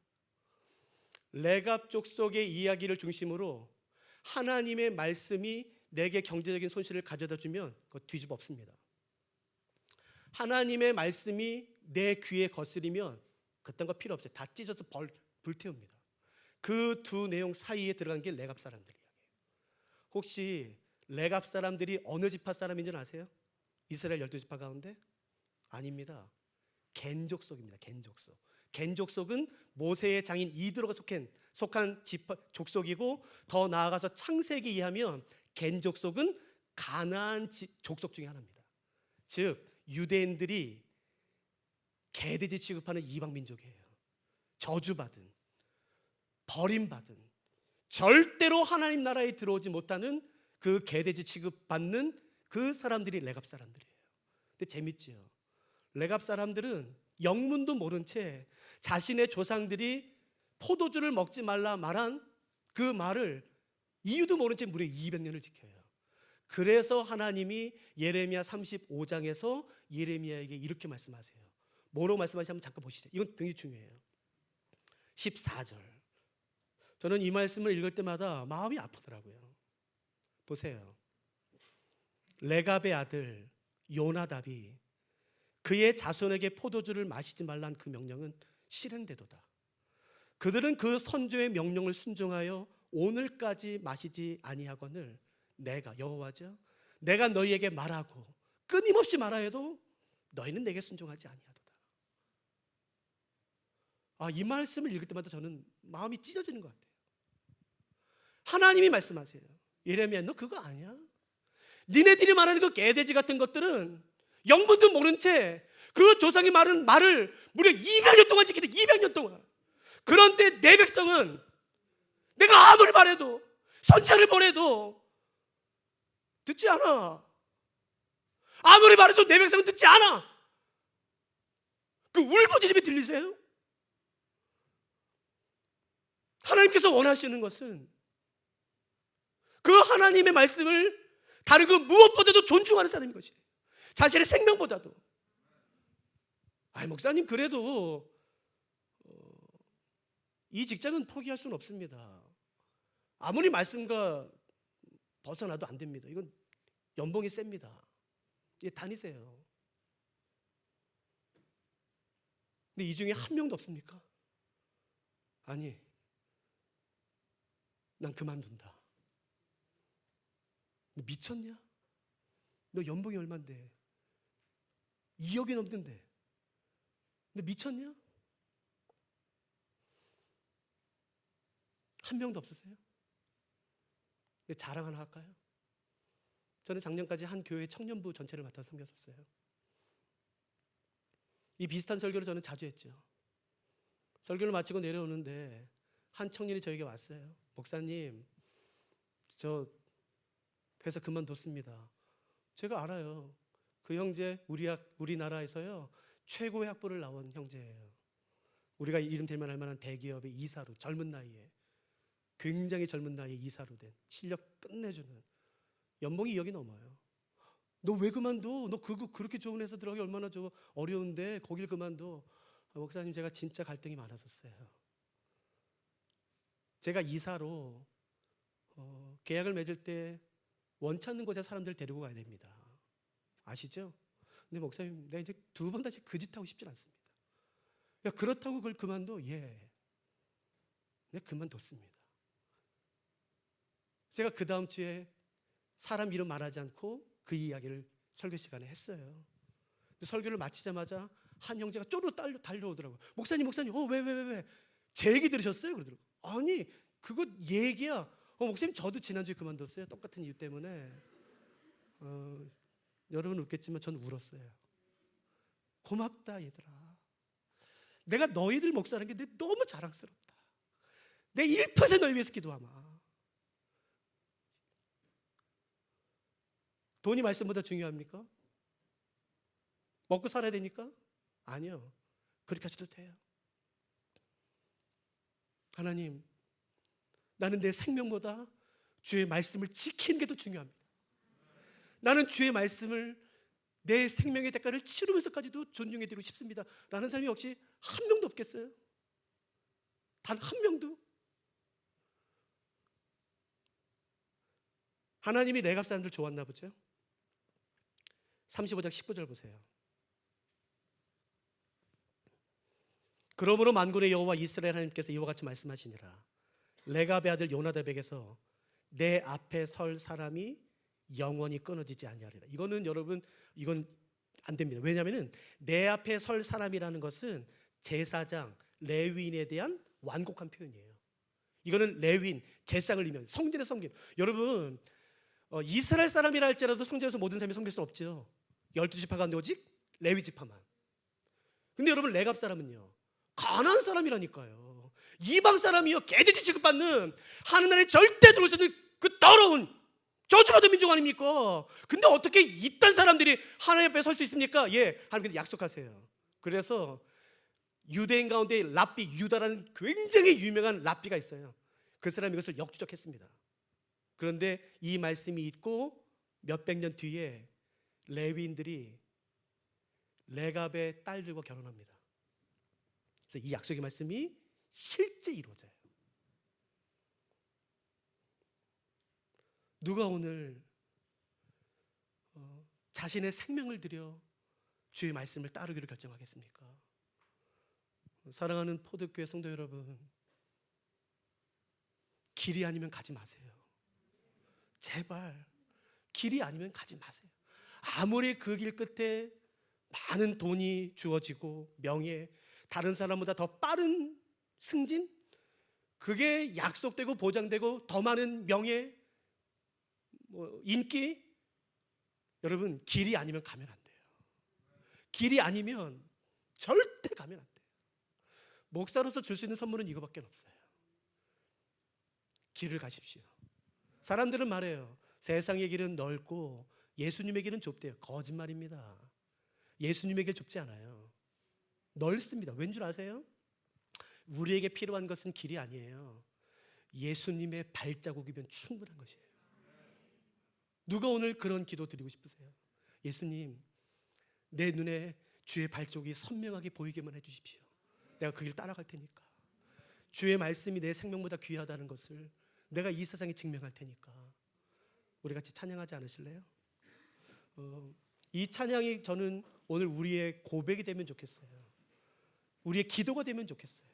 Speaker 2: 레갑 족속의 이야기를 중심으로 하나님의 말씀이 내게 경제적인 손실을 가져다 주면 그거 뒤집어 엎습니다. 하나님의 말씀이 내 귀에 거스리면 그딴 거 필요 없어요. 다 찢어서 불태웁니다. 그 두 내용 사이에 들어간 게 레갑 사람들 이야기예요. 혹시 레갑 사람들이 어느 지파 사람인지 아세요? 이스라엘 12지파 가운데? 아닙니다. 겐 족속입니다. 겐 족속. 겐 족속은 모세의 장인 이드로가 속한 족속이고, 더 나아가서 창세기 이하면 겐 족속은 가나안 족속 중에 하나입니다. 즉 유대인들이 개돼지 취급하는 이방 민족이에요. 저주받은, 버림받은, 절대로 하나님 나라에 들어오지 못하는 그 개돼지 취급받는 그 사람들이 레갑 사람들이에요. 근데 재밌지요. 레갑 사람들은 영문도 모른 채 자신의 조상들이 포도주를 먹지 말라 말한 그 말을 이유도 모른 채 무려 200년을 지켜요. 그래서 하나님이 예레미야 35장에서 예레미야에게 이렇게 말씀하세요. 뭐라고 말씀하시는지 한번 잠깐 보시죠. 이건 굉장히 중요해요. 14절. 저는 이 말씀을 읽을 때마다 마음이 아프더라고요. 보세요. 레갑의 아들 요나답이 그의 자손에게 포도주를 마시지 말란 그 명령은 실행되도다. 그들은 그 선조의 명령을 순종하여 오늘까지 마시지 아니하거늘 내가 여호와죠, 내가 너희에게 말하고 끊임없이 말하여도 너희는 내게 순종하지 아니하도다. 이 말씀을 읽을 때마다 저는 마음이 찢어지는 것 같아요. 하나님이 말씀하세요. 예레미야, 너 그거 아니야? 니네들이 말하는 그 개돼지 같은 것들은 영문도 모른 채 그 조상이 말은 말을 무려 200년 동안 지키대. 200년 동안. 그런데 내 백성은 내가 아무리 말해도, 선지자를 보내도 듣지 않아. 아무리 말해도 내 백성은 듣지 않아. 그 울부짖음이 들리세요? 하나님께서 원하시는 것은 그 하나님의 말씀을 다른 그 무엇보다도 존중하는 사람인 것이에요. 자신의 생명보다도. 목사님, 그래도 이 직장은 포기할 수는 없습니다. 아무리 말씀과 벗어나도 안 됩니다. 이건 연봉이 셉니다. 다니세요. 근데 이 중에 한 명도 없습니까? 아니, 난 그만둔다. 너 미쳤냐? 너 연봉이 얼만데? 2억이 넘는데 너 미쳤냐? 한 명도 없으세요? 자랑 하나 할까요? 저는 작년까지 한 교회 청년부 전체를 맡아서 섬겼었어요. 이 비슷한 설교를 저는 자주 했죠. 설교를 마치고 내려오는데 한 청년이 저에게 왔어요. 목사님, 저 회사 그만뒀습니다. 제가 알아요. 그 형제 우리나라에서요 최고의 학부를 나온 형제예요. 우리가 이름 대면 할 만한 대기업의 이사로, 젊은 나이에, 굉장히 젊은 나이에 이사로 된, 실력 끝내주는, 연봉이 2억이 넘어요. 너 왜 그만둬? 너 그거 그렇게 좋은 회사 들어가기 얼마나 어려운데 거길 그만둬. 목사님, 제가 진짜 갈등이 많았었어요. 제가 이사로 계약을 맺을 때 원치 않는 곳에 사람들 데리고 가야 됩니다. 아시죠? 근데 목사님, 내가 이제 2번 다시 그 짓 하고 싶진 않습니다. 야, 그렇다고 그걸 그만둬? 예. 내가 그만뒀습니다. 제가 그 다음 주에 사람 이름 말하지 않고 그 이야기를 설교 시간에 했어요. 근데 설교를 마치자마자 한 형제가 쪼르르 달려오더라고요. 목사님, 왜? 제 얘기 들으셨어요? 그러더라고요. 아니, 그거 얘기야. 목사님, 저도 지난주에 그만뒀어요. 똑같은 이유 때문에. 여러분 웃겠지만 전 울었어요. 고맙다 얘들아. 내가 너희들 목사라는 게 너무 자랑스럽다. 내 1% 너희 위해서 기도하마. 돈이 말씀보다 중요합니까? 먹고 살아야 되니까? 아니요. 그렇게 하셔도 돼요. 하나님, 나는 내 생명보다 주의 말씀을 지키는 게 더 중요합니다. 나는 주의 말씀을 내 생명의 대가를 치르면서까지도 존중해드리고 싶습니다 라는 사람이 혹시 한 명도 없겠어요? 단 한 명도? 하나님이 레갑 사람들 좋았나 보죠. 35장 19절 보세요. 그러므로 만군의 여호와 이스라엘 하나님께서 이와 같이 말씀하시니라. 레갑의 아들 요나답에게서 내 앞에 설 사람이 영원히 끊어지지 아니하리라. 이거는 여러분, 이건 안 됩니다. 왜냐하면 내 앞에 설 사람이라는 것은 제사장, 레위인에 대한 완곡한 표현이에요. 이거는 레위인, 제사장을 의미하는 성전의 성전. 여러분, 이스라엘 사람이라 할지라도 성전에서 모든 사람이 섬길 수는 없죠. 12지파 가운데 오직 레위 지파만. 근데 여러분, 레갑 사람은요, 가나안 사람이라니까요. 이방 사람이요, 개돼지 취급받는 하나님의 절대 들어올 수 없는 그 더러운 저주받은 민족 아닙니까? 근데 어떻게 이딴 사람들이 하나님 앞에 설 수 있습니까? 예, 하나님께서 약속하세요. 그래서 유대인 가운데 랍비 유다라는 굉장히 유명한 랍비가 있어요. 그 사람이 이것을 역추적했습니다. 그런데 이 말씀이 있고 몇백 년 뒤에 레위인들이 레갑의 딸들과 결혼합니다. 그래서 이 약속의 말씀이 실제 이루어져요. 누가 오늘 자신의 생명을 들여 주의 말씀을 따르기로 결정하겠습니까? 사랑하는 포도교회 성도 여러분, 길이 아니면 가지 마세요. 제발 길이 아니면 가지 마세요. 아무리 그 길 끝에 많은 돈이 주어지고 명예, 다른 사람보다 더 빠른 승진, 그게 약속되고 보장되고 더 많은 명예, 인기, 여러분, 길이 아니면 가면 안 돼요. 길이 아니면 절대 가면 안 돼요. 목사로서 줄 수 있는 선물은 이거밖에 없어요. 길을 가십시오. 사람들은 말해요. 세상의 길은 넓고 예수님의 길은 좁대요. 거짓말입니다. 예수님의 길 좁지 않아요. 넓습니다. 왠 줄 아세요? 우리에게 필요한 것은 길이 아니에요. 예수님의 발자국이면 충분한 것이에요. 누가 오늘 그런 기도 드리고 싶으세요? 예수님, 내 눈에 주의 발자국이 선명하게 보이게만 해주십시오. 내가 그 길 따라갈 테니까. 주의 말씀이 내 생명보다 귀하다는 것을 내가 이 세상에 증명할 테니까. 우리 같이 찬양하지 않으실래요? 이 찬양이 저는 오늘 우리의 고백이 되면 좋겠어요. 우리의 기도가 되면 좋겠어요.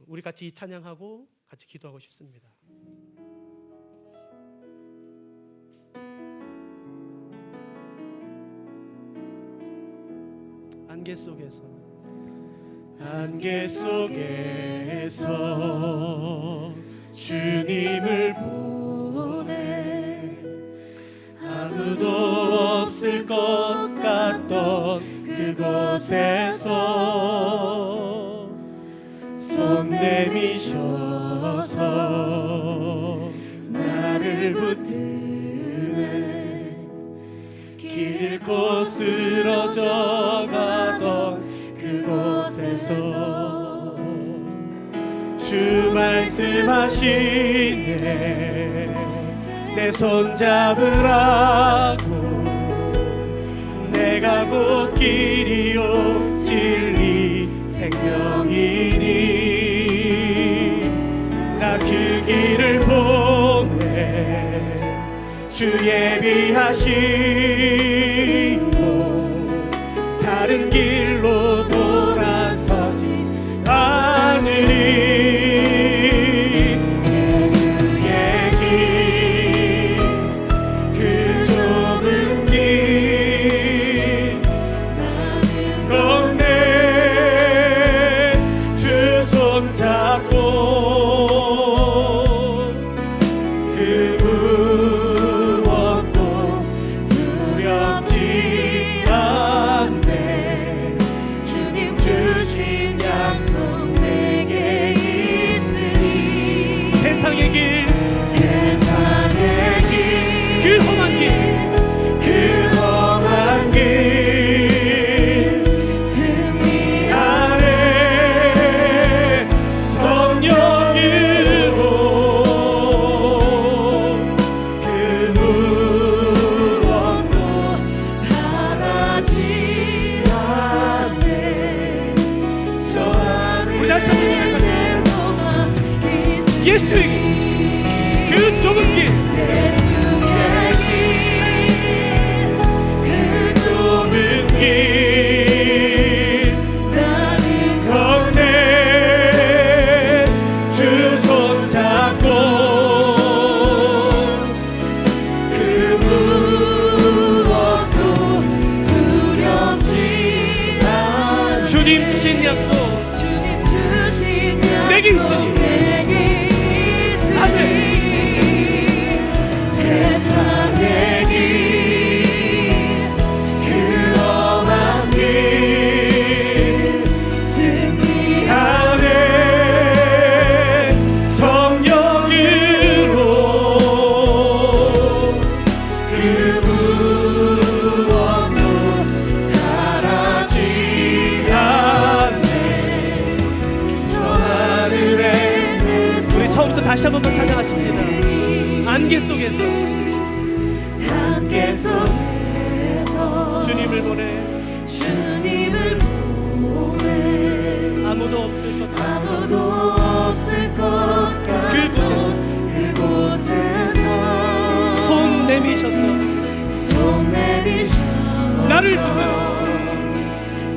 Speaker 2: 우리 같이 이 찬양하고 같이 기도하고 싶습니다. 안개 속에서 주님을 보내 아무도 없을 것 같던 그곳에서 손 내미셔서 나를 붙드네 길 잃고 쓰러져 가던 그곳에서 주 말씀하시네 내 손 잡으라고 내가 곧 길이요 진리 생명이니 나 그 길을 보내 주 예비하시고 다른 길로 돌아서지 않으리 예수의 길 그 좁은 길 나는 건네 주 손 잡고 그 무엇도 두렵지 않네 주님 주신 약속 내게 있으니 세상의 길 그 험한 길 승리 안에 성령으로 좁은 길
Speaker 3: 그 좁은 길 나는 건네 주 손잡고 그 무엇도 두렵지 않네.
Speaker 2: 주님 주신 약속
Speaker 3: 주님 주신 약속
Speaker 2: 내게 있으니. 아멘.
Speaker 3: 세상의 길, 그 험한 길, 승리하네 성령으로 그 무엇도 바라지 않네. 저 하늘에 내
Speaker 2: 우리 처음부터 다시 한 번만 찬양하십니다. 안개 속에서
Speaker 3: 안개 속에서
Speaker 2: 주님을 보내
Speaker 3: 주님을 보내
Speaker 2: 아무도 없을 것 같아.
Speaker 3: 아무도 없을 것 같아 그곳에서
Speaker 2: 손 내미셔서
Speaker 3: 손 내미셔
Speaker 2: 나를 붙들어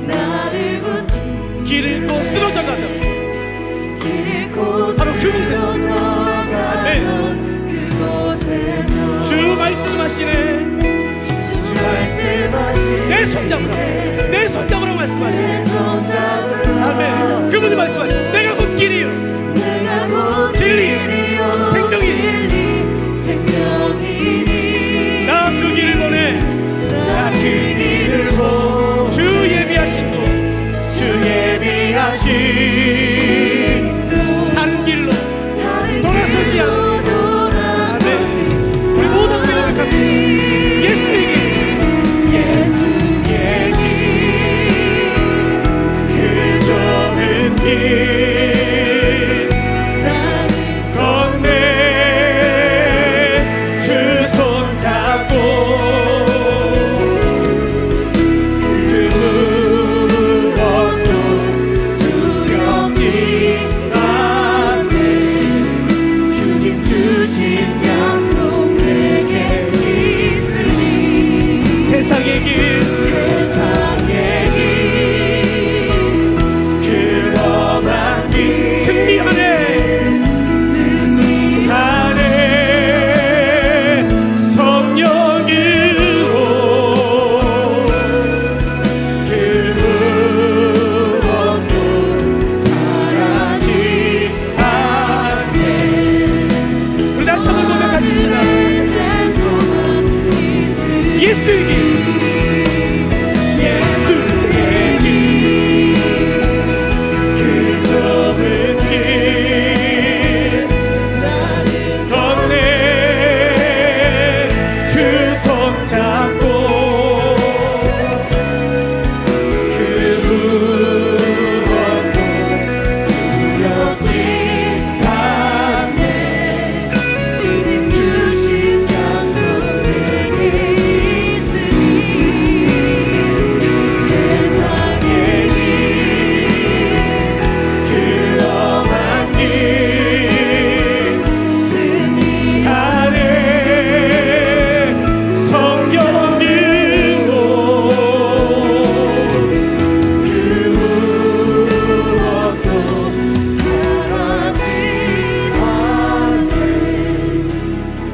Speaker 3: 나를 붙들어
Speaker 2: 길 잃고 쓰러져 가다
Speaker 3: 길 잃고
Speaker 2: 바로 그곳에서.
Speaker 3: 아멘. 그곳에서
Speaker 2: 주 말씀하시네.
Speaker 3: 주 말씀하시네
Speaker 2: 내 손잡으라 내 손잡으라고 말씀하시네. 아멘. 그분이 말씀하시네. 내가 곧 길이요
Speaker 3: 내가 곧
Speaker 2: 진리요 생명이니
Speaker 3: 생명이니
Speaker 2: 나 그 길을 보내
Speaker 3: 나 그 길을 보내
Speaker 2: 주 예비하신 곳
Speaker 3: 주 예비하신
Speaker 2: 다른 길로 돌아서지 않으니.
Speaker 3: 아멘.
Speaker 2: 우리 모두 함께 고백합니다. 예수의 길
Speaker 3: 예수의 길, 그 좁은 길 나는 건네 주 손잡고 그 무엇도 두렵지 않네. 주님 주신 약속 내게 있으니
Speaker 2: 세상의 길
Speaker 3: 세상의 길, 그 험한 길
Speaker 2: 승리하네
Speaker 3: 승리하네 성령으로 그 무엇도 바라지 않네.
Speaker 2: 우리 다시 한번 고백하십니다.
Speaker 3: 내 소망 있으니
Speaker 2: 예수의 길
Speaker 3: 예수의 길, 그 좁은 길 나는 건네 주 손잡고 그 무엇도 두렵지 않네. 주님 주신 약속 내게 있으니 세상의 길, 그 험한 길 승리하네 성령으로 그 무엇도 바라지 않네.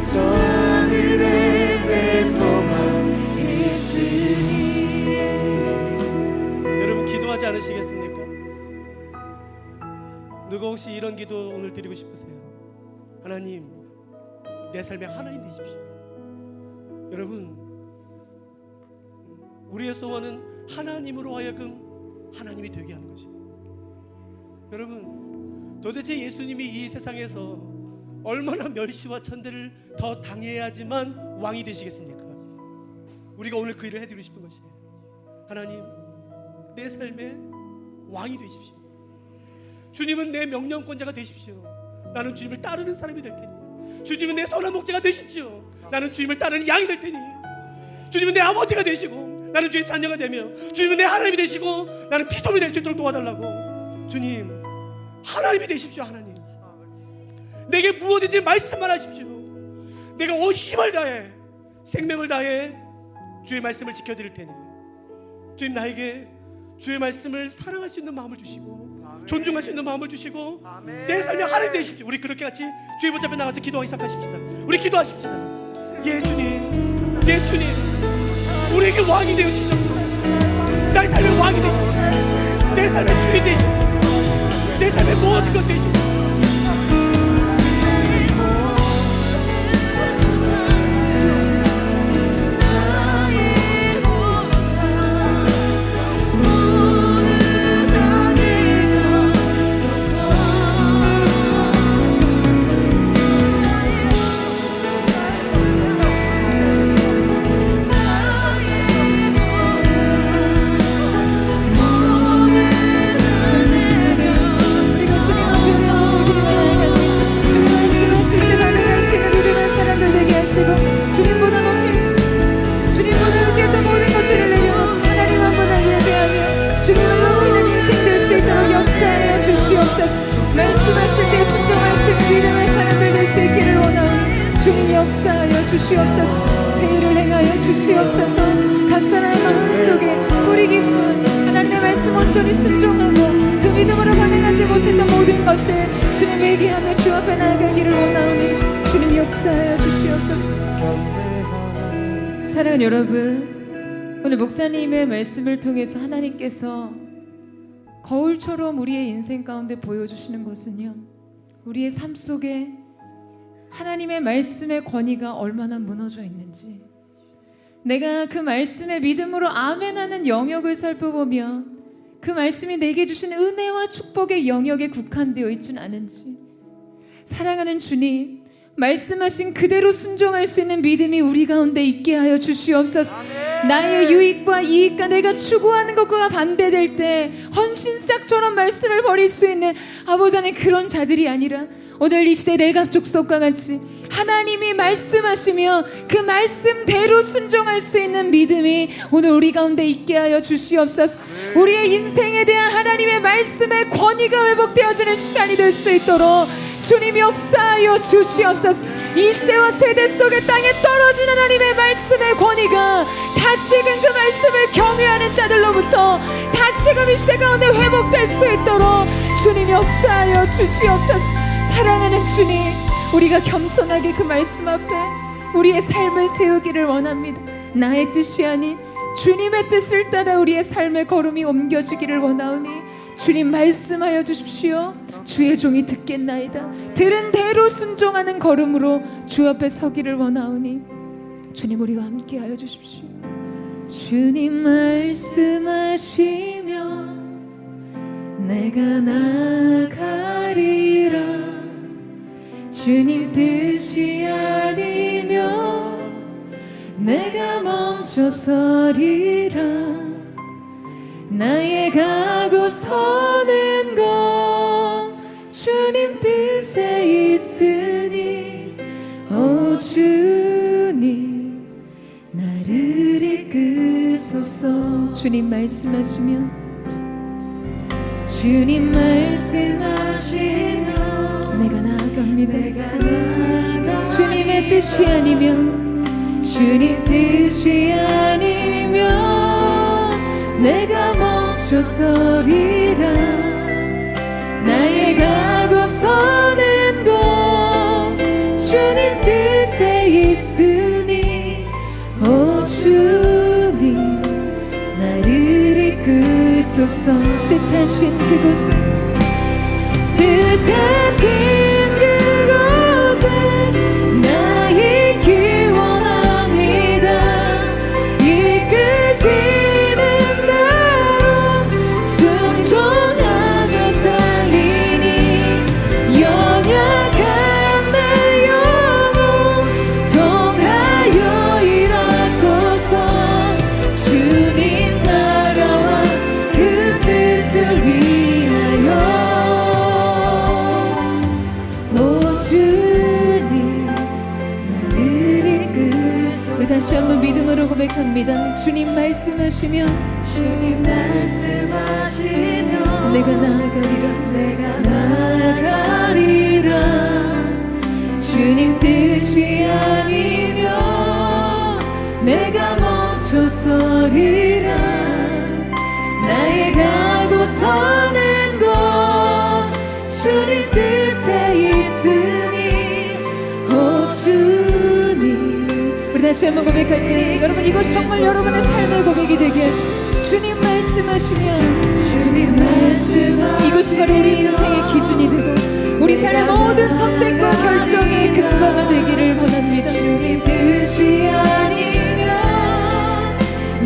Speaker 3: 저 하늘에 내 소망 있으니.
Speaker 2: 여러분 기도하지 않으시겠습니까? 누가 혹시 이런 기도 오늘 드리고 싶으세요? 하나님 내 삶에 하나님 되십시오. 여러분 우리의 소원은 하나님으로 하여금 하나님이 되게 하는 것이에요. 여러분 도대체 예수님이 이 세상에서 얼마나 멸시와 천대를 더 당해야지만 왕이 되시겠습니까? 우리가 오늘 그 일을 해드리고 싶은 것이에요. 하나님 내 삶의 왕이 되십시오. 주님은 내 명령권자가 되십시오. 나는 주님을 따르는 사람이 될 테니. 주님은 내 선한 목자가 되십시오. 나는 주님을 따르는 양이 될 테니. 주님은 내 아버지가 되시고 나는 주의 자녀가 되며, 주님은 내 하나님이 되시고 나는 피조물이 될 수 있도록 도와달라고. 주님 하나님이 되십시오. 하나님 내게 무엇인지 말씀만 하십시오. 내가 온 힘을 다해 생명을 다해 주의 말씀을 지켜드릴 테니 주님 나에게 주의 말씀을 사랑할 수 있는 마음을 주시고 존중할 수 있는 마음을 주시고 내 삶의 하나님 되십시오. 우리 그렇게 같이 주의 붙잡혀 나가서 기도하기 시작하십시다. 우리 기도하십시다. 예 주님, 예 주님, 우리에게 왕이 되어 주시옵소서. 나의 삶의 왕이 되시옵소서. 내 삶의 주인 되시옵소서. 내 삶의 모든 것 되시옵소서.
Speaker 1: 말씀하실 때 순종할 수 있는 믿음의 사람들 될 수 있기를 원하오니 주님 역사하여 주시옵소서. 세일을 행하여 주시옵소서. 각 사람의 마음속에 우리 기쁜 하나님의 말씀 온전히 순종하고 그 믿음으로 반응하지 못했던 모든 것들 주님 얘기하며 주 앞에 나아가기를 원하오니 주님 역사하여 주시옵소서. 사랑하는 여러분, 오늘 목사님의 말씀을 통해서 하나님께서 거울처럼 우리의 인생 가운데 보여주시는 것은요, 우리의 삶 속에 하나님의 말씀의 권위가 얼마나 무너져 있는지, 내가 그 말씀의 믿음으로 아멘하는 영역을 살펴보면 그 말씀이 내게 주신 은혜와 축복의 영역에 국한되어 있지는 않은지, 사랑하는 주님, 말씀하신 그대로 순종할 수 있는 믿음이 우리 가운데 있게 하여 주시옵소서. 나의 유익과 이익과 내가 추구하는 것과 반대될 때 헌신짝처럼 말씀을 버릴 수 있는 아버지 하나님, 그런 자들이 아니라 오늘 이 시대 레갑 족속과 같이 하나님이 말씀하시며 그 말씀대로 순종할 수 있는 믿음이 오늘 우리 가운데 있게 하여 주시옵소서. 우리의 인생에 대한 하나님의 말씀의 권위가 회복되어지는 시간이 될 수 있도록 주님 역사하여 주시옵소서. 이 시대와 세대 속의 땅에 떨어진 하나님의 말씀의 권위가 다시금 그 말씀을 경외하는 자들로부터 다시금 이 시대 가운데 회복될 수 있도록 주님 역사하여 주시옵소서. 사랑하는 주님, 우리가 겸손하게 그 말씀 앞에 우리의 삶을 세우기를 원합니다. 나의 뜻이 아닌 주님의 뜻을 따라 우리의 삶의 걸음이 옮겨지기를 원하오니 주님 말씀하여 주십시오. 주의 종이 듣겠나이다. 들은 대로 순종하는 걸음으로 주 앞에 서기를 원하오니 주님 우리와 함께하여 주십시오. 주님 말씀하시며 내가 나가리라. 주님 뜻이 아니면 내가 멈춰서리라. 나의 가고 서는 것 주님 뜻에 있으니 오 주님 나를 이끄소서. 주님 말씀하시면 주님 말씀하시면 내가 나아갑니다. 주님의 뜻이 아니면 주님 뜻이 아니면 내가 멈춰서리라. 나의 가고 서는 것 주님 뜻에 있으니 오 주님 나를 이끄소서. 뜻하신 그곳에 나 있기 원합니다. 이끄시는 대로 순종하며 살리니 연약한 내 영혼 통하여 일하소서. 주님 나라와 그 뜻을 위하여 오 주님 나를 이끌. 우리 다시 한번 믿음으로 고백합니다. 주님 말씀하시며 주님 말씀하시며 내가 나아가리라. 주님 뜻이 아니 다시 한번 고백할 때 여러분 이것이 정말 여러분의 삶의 고백이 되게 하십시오. 주님 말씀하시면
Speaker 3: 주님 말씀하시면
Speaker 1: 이것이 바로 우리 인생의 기준이 되고 우리 삶의 모든 선택과 결정의 근거가 되기를 원합니다.
Speaker 3: 주님 뜻이 아니면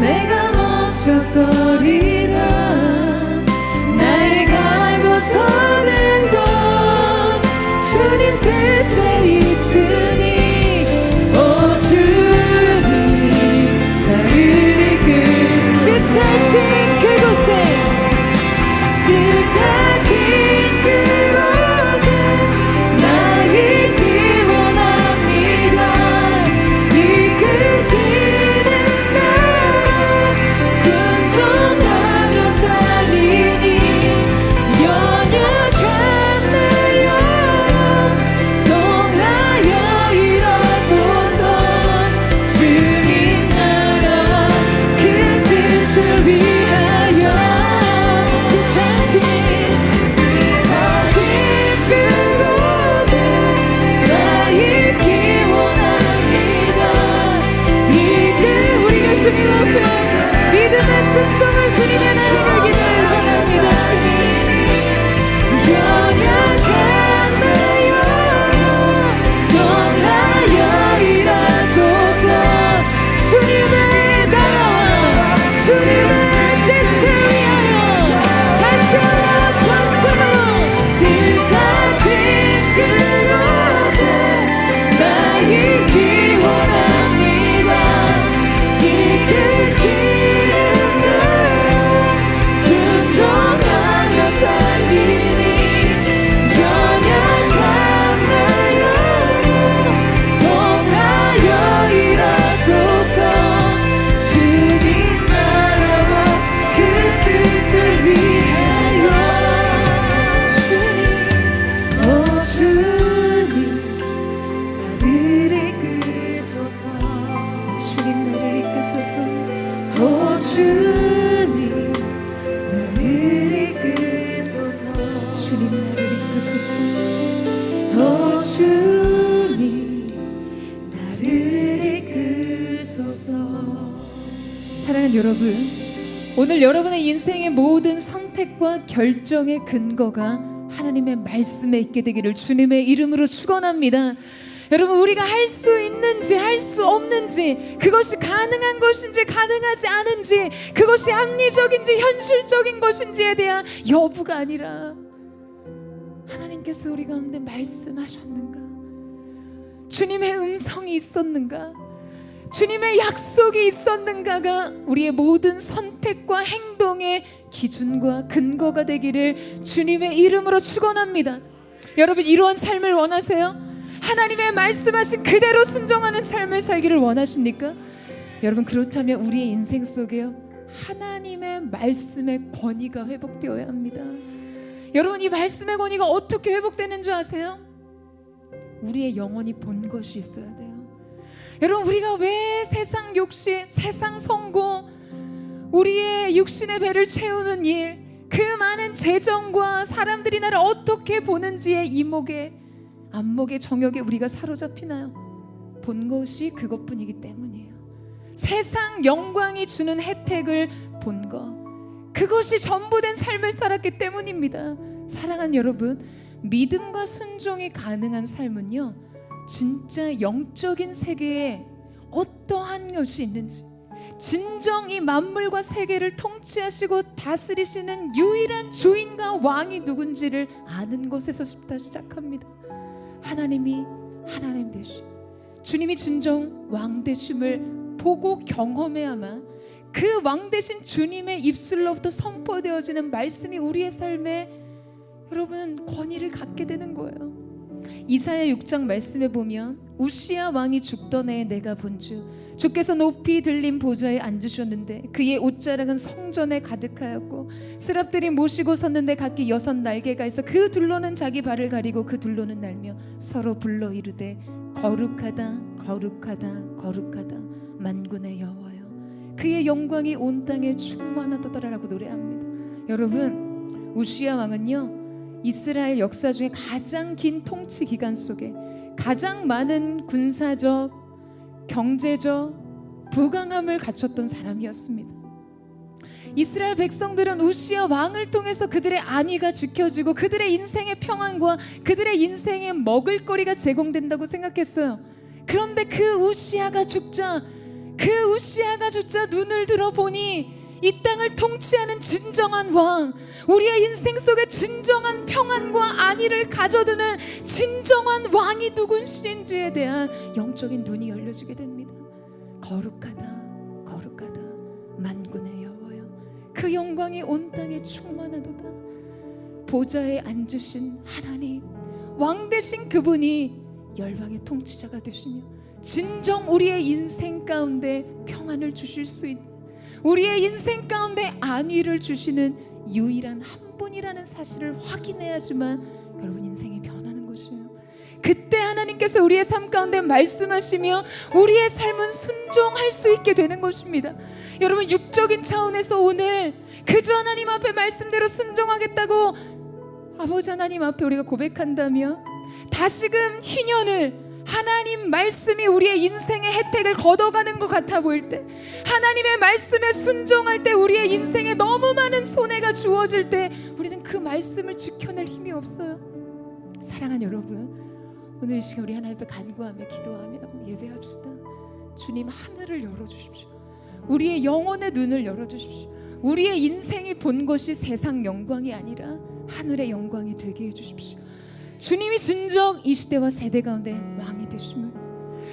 Speaker 3: 내가 멈춰서리라. 나의 갈고 서는 건 주님 뜻에 있으니 오 주님 나를 이끌
Speaker 1: 뜻하신 그곳에
Speaker 3: 뜻하신 그곳에 나 있기 원합니다. 이끄시는 나로 순종하며 살리니 연약한 내 영혼 통하여 일어서서 주님 나라와 그 뜻을 위하여 뜻하신 그곳에 나 있기 원합니다.
Speaker 1: 우리가 주님 앞에 믿음의 순종을 드리며 나아가기를 원합니다. 주님
Speaker 3: 연약한 내 영혼 통하여 일어서서
Speaker 1: 주님의 나라와 주님의 뜻을 위하여 다시 한번 전심으로
Speaker 3: 뜻하신 그곳에 나 있기 원합니다. 이끄시는 나로 순종하며 살리니 연약한 내 영혼 통하여 일어서서 주님 나라와 그 뜻을 위하여 오 주님 나를 이끄소서.
Speaker 1: 주님 나를 이끄소서.
Speaker 3: 오 주님 나를 이끄소서.
Speaker 1: 주님 나를 이끄소서.
Speaker 3: 오 주님 나를 이끄소서.
Speaker 1: 사랑하는 여러분, 오늘 여러분의 인생의 모든 선택과 결정의 근거가 하나님의 말씀에 있게 되기를 주님의 이름으로 축원합니다. 여러분 우리가 할 수 있는지 할 수 없는지, 그것이 가능한 것인지 가능하지 않은지, 그것이 합리적인지 현실적인 것인지에 대한 여부가 아니라 하나님께서 우리 가운데 말씀하셨는가, 주님의 음성이 있었는가, 주님의 약속이 있었는가가 우리의 모든 선택과 행동의 기준과 근거가 되기를 주님의 이름으로 축원합니다. 여러분 이러한 삶을 원하세요? 하나님의 말씀하신 그대로 순종하는 삶을 살기를 원하십니까? 여러분 그렇다면 우리의 인생 속에요 하나님의 말씀의 권위가 회복되어야 합니다. 여러분 이 말씀의 권위가 어떻게 회복되는 줄 아세요? 우리의 영혼이 본 것이 있어야 돼요. 여러분 우리가 왜 세상 욕심, 세상 성공, 우리의 육신의 배를 채우는 일, 그 많은 재정과 사람들이 나를 어떻게 보는지에 이목에 안목의 정욕에 우리가 사로잡히나요? 본 것이 그것뿐이기 때문이에요. 세상 영광이 주는 혜택을 본 것, 그것이 전부된 삶을 살았기 때문입니다. 사랑하는 여러분, 믿음과 순종이 가능한 삶은요 진짜 영적인 세계에 어떠한 것이 있는지, 진정 이 만물과 세계를 통치하시고 다스리시는 유일한 주인과 왕이 누군지를 아는 것에서 시작합니다. 하나님이 하나님 되심, 주님이 진정 왕 되심을 보고 경험해야만 그 왕 되신 주님의 입술로부터 선포되어지는 말씀이 우리의 삶에 여러분 권위를 갖게 되는 거예요. 이사야 6장 말씀에 보면 우시야 왕이 죽던 해에 내가 본주 주께서 높이 들린 보좌에 앉으셨는데 그의 옷자락은 성전에 가득하였고 스랍들이 모시고 섰는데 각기 6 날개가 있어 그 둘로는 자기 발을 가리고 그 둘로는 날며 서로 불러 이르되 거룩하다 거룩하다 거룩하다 만군의 여호와여 그의 영광이 온 땅에 충만하도다라고 노래합니다. 여러분 우시야 왕은요 이스라엘 역사 중에 가장 긴 통치 기간 속에 가장 많은 군사적 경제적 부강함을 갖췄던 사람이었습니다. 이스라엘 백성들은 우시아 왕을 통해서 그들의 안위가 지켜지고 그들의 인생의 평안과 그들의 인생의 먹을거리가 제공된다고 생각했어요. 그런데 그 우시아가 죽자 눈을 들어보니 이 땅을 통치하는 진정한 왕, 우리의 인생 속에 진정한 평안과 안위를 가져두는 진정한 왕이 누구신지에 대한 영적인 눈이 열려지게 됩니다. 거룩하다 만군의 여호와여, 그 영광이 온 땅에 충만하도다. 보좌에 앉으신 하나님, 왕 되신 그분이 열방의 통치자가 되시며 진정 우리의 인생 가운데 평안을 주실 수 있는, 우리의 인생 가운데 안위를 주시는 유일한 한 분이라는 사실을 확인해야지만 여러분 인생이 변하는 것이에요. 그때 하나님께서 우리의 삶 가운데 말씀하시며 우리의 삶은 순종할 수 있게 되는 것입니다. 여러분, 육적인 차원에서 오늘 그저 하나님 앞에 말씀대로 순종하겠다고 아버지 하나님 앞에 우리가 고백한다면 다시금 희년을 하나님 말씀이 우리의 인생의 혜택을 걷어가는 것 같아 보일 때, 하나님의 말씀에 순종할 때 우리의 인생에 너무 많은 손해가 주어질 때 우리는 그 말씀을 지켜낼 힘이 없어요. 사랑하는 여러분, 오늘 이 시간 우리 하나님 앞에 간구하며 기도하며 예배합시다. 주님, 하늘을 열어주십시오. 우리의 영혼의 눈을 열어주십시오. 우리의 인생이 본 것이 세상 영광이 아니라 하늘의 영광이 되게 해주십시오. 주님이 진정 이 시대와 세대 가운데 왕이 되심을,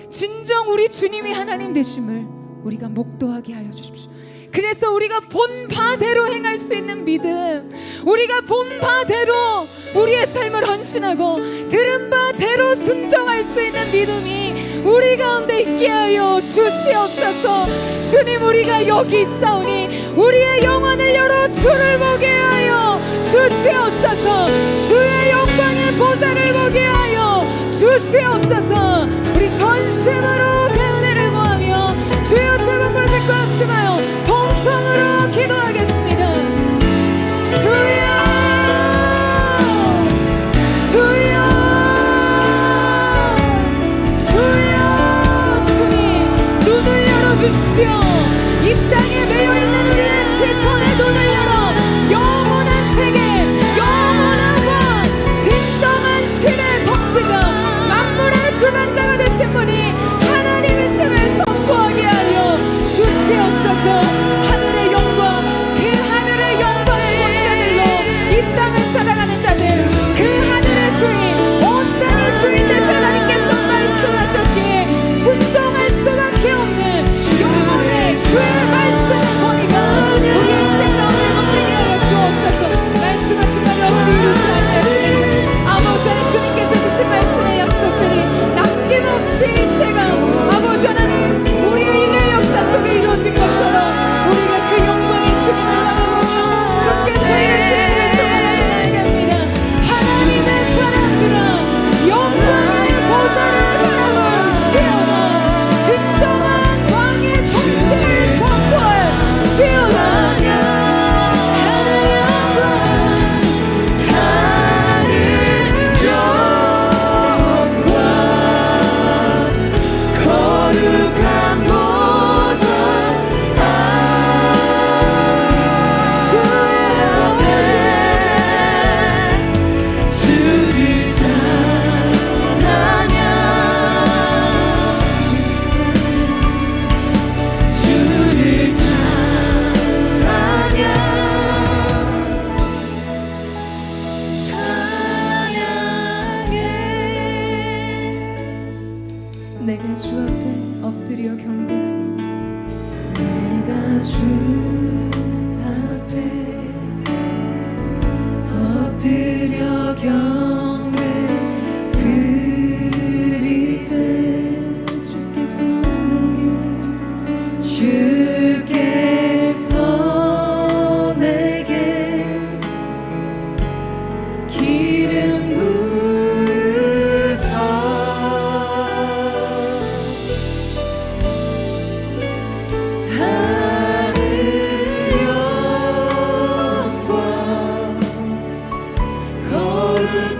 Speaker 1: 진정 우리 주님이 하나님 되심을 우리가 목도하게 하여 주십시오. 그래서 우리가 본 바대로 행할 수 있는 믿음, 우리가 본 바대로 우리의 삶을 헌신하고 들은 바대로 순종할 수 있는 믿음이 우리 가운데 있게 하여 주시옵소서. 주님, 우리가 여기 있사오니 우리의 영혼을 열어 주를 보게 하여 주시옵소서. 주의 영광의 보좌를 보게 하여 주시옵소서. 우리 전심으로 그 은혜를 구하며 주여 세 번 부르짖고 합심하여 동성으로 기도하겠습니다. 주여, 주여, 주여. 주님, 눈을 열어주십시오. 이 땅에 매여있는 우리의 시선의 눈을 열어 영원한 세계, 영원한 왕, 진정한 신의 통치자, 만물의 주관자가 되신 분이 하나님이심을 선포하게 하여 주시옵소서. 하늘의 영광, 그 하늘의 영광의 본자들로 이 땅을 살아가는 자들, 그 하늘의 주인, 온 땅의 주인 되신 하나님께서 말씀하셨기에 순종할 수밖에 없는 영혼의 주의 말씀의 권위가 우리의 인생 가운데 먹게 하여 주옵소서. 말씀하신 말 없이 이루지 아니하시는 아버지 하나님, 주님께서 주신 말씀의 약속들이 남김없이 이 시대가 아버지 하나님 우리의 인류 역사 속에 이루어진 것처럼 우리가 그 영광의 주님을 바라보며 주께서 이루신 일을 소망하게 됩니다. 하나님의 사람들아, 영광의 보좌를 바라볼지어다. 진정한 왕의 통치를 선포할지어다. 하늘 영광, 하늘 영광, 거룩한 보좌, 주의 보좌, 주를 찬양하냐, 주를 찬양하냐, 찬양해. 내가 주 앞에 엎드려 경배하니,
Speaker 3: 내가 주 앞에 엎드려 경배 드릴 때
Speaker 1: 주께서
Speaker 3: 내게 기름 부으사 하늘 영광, 거룩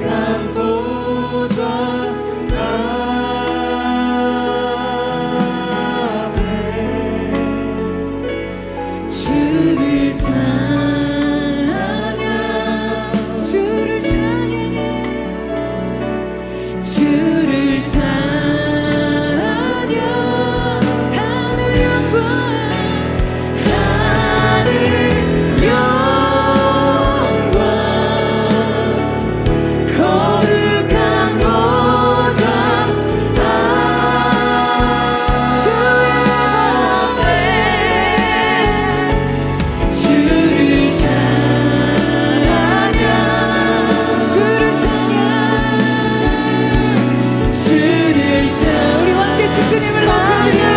Speaker 1: 높여드리며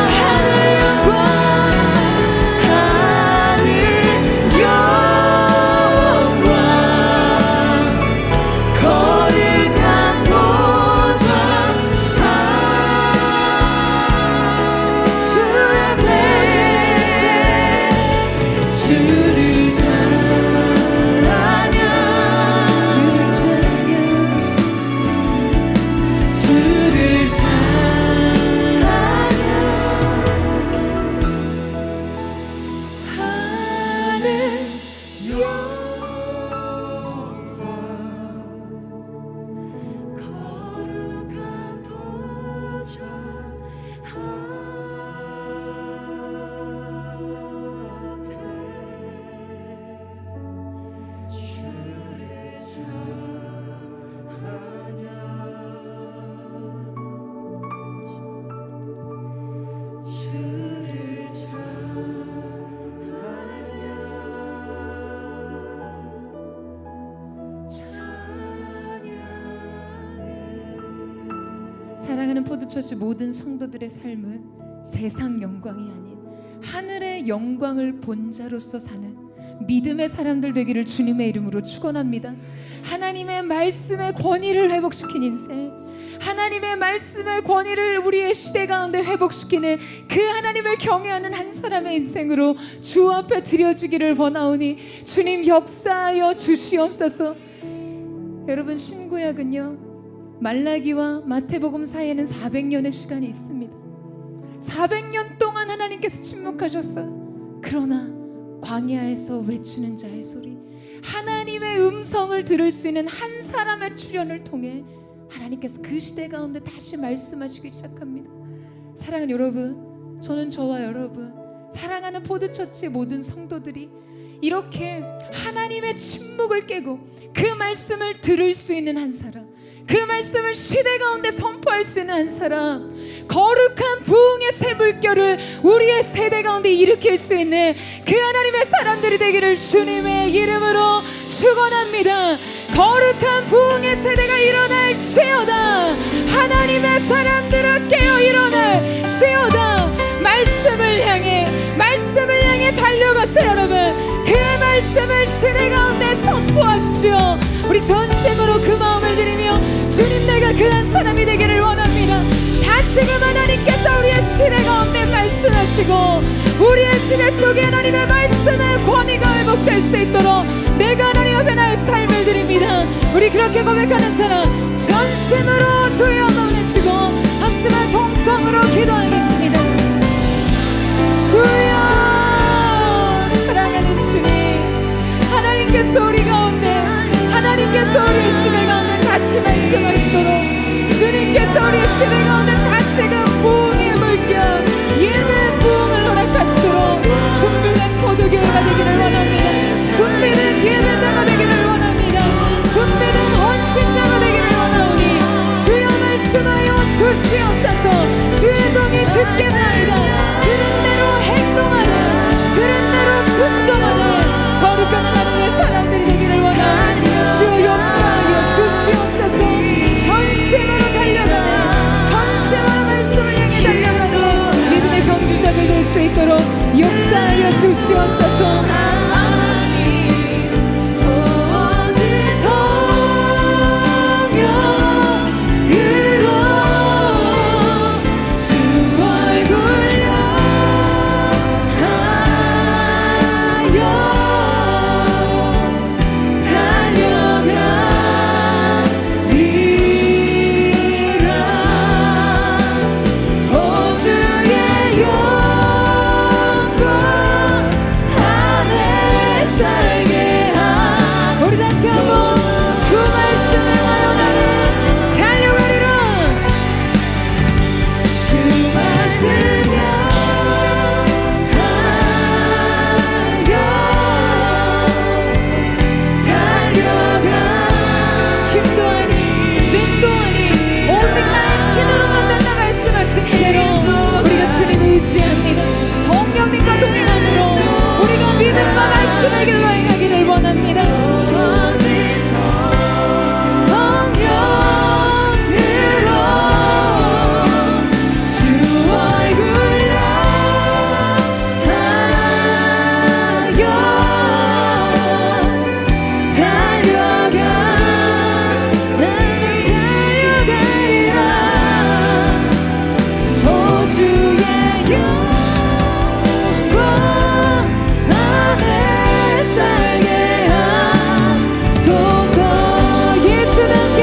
Speaker 1: 하늘 영광
Speaker 3: 거룩한 보좌 주 앞에 주를 찬양 주를 찬양 하늘 거룩한 보좌 앞에 주를
Speaker 1: 사랑하는 포도처치 모든 성도들의 삶은 세상 영광이 아닌 하늘의 영광을 본 자로서 사는 믿음의 사람들 되기를 주님의 이름으로 축원합니다. 하나님의 말씀의 권위를 회복시킨 인생, 하나님의 말씀의 권위를 우리의 시대 가운데 회복시키는 그 하나님을 경외하는 한 사람의 인생으로 주 앞에 드려지기를 원하오니 주님 역사하여 주시옵소서. 여러분, 신구약은요 말라기와 마태복음 사이에는 400년의 시간이 있습니다. 400년 동안 하나님께서 침묵하셨어요. 그러나 광야에서 외치는 자의 소리, 하나님의 음성을 들을 수 있는 한 사람의 출현을 통해 하나님께서 그 시대 가운데 다시 말씀하시기 시작합니다. 사랑하는 여러분, 저는 저와 여러분, 사랑하는 포도처치의 모든 성도들이 이렇게 하나님의 침묵을 깨고 그 말씀을 들을 수 있는 한 사람, 그 말씀을 시대 가운데 선포할 수 있는 한 사람, 거룩한 부흥의 새 물결을 우리의 세대 가운데 일으킬 수 있는 그 하나님의 사람들이 되기를 주님의 이름으로 축원합니다. 거룩한 부흥의 세대가 일어날지어다. 하나님의 사람들은 깨어 일어날지어다. 말씀을 향해 달려가세요. 여러분, 그 말씀을 시대 가운데 선포하십시오. 우리 전심으로 그 마음을 드리며 주님, 내가 그 한 사람이 되기를 원합니다. 다시금 하나님께서 우리의 시대 가운데 말씀하시고 우리의 시대 속에 하나님의 말씀의 권위가 회복될 수 있도록 내가 하나님 앞에 나의 삶을 드립니다. 우리 그렇게 고백하는 사람 전심으로 주의 한번 외치고 합심한 동성으로 기도하겠습니다. 주여, 사랑하는 주님, 하나님께서 우리 가운데, 하나님께서 우리의 시대 가운데 다시 말씀하시도록, 주님께서 우리의 시대 가운데 다시금 부흥의 물결, 예배 부흥을 허락하시도록 준비된 포도교회가 되기를 원합니다. 준비된 예배자가 되기를 원합니다. 준비된 헌신자가 되기를 원하오니 주여 말씀하여 주시옵소서. 주의 종이 듣겠나이다. 들은 대로 행동하는, 들은 대로 순종하는 거룩한 하나님의 사람들이 되기를 원하오니 주여 역사하여 주시옵소서. 전심으로 달려가는, 전심으로 말씀을 향해 달려가는 믿음의 경주자들 될 수 있도록 역사하여 주시옵소서.
Speaker 3: 하늘
Speaker 1: 주의 영광 안에 살게 하소서. 예수답기를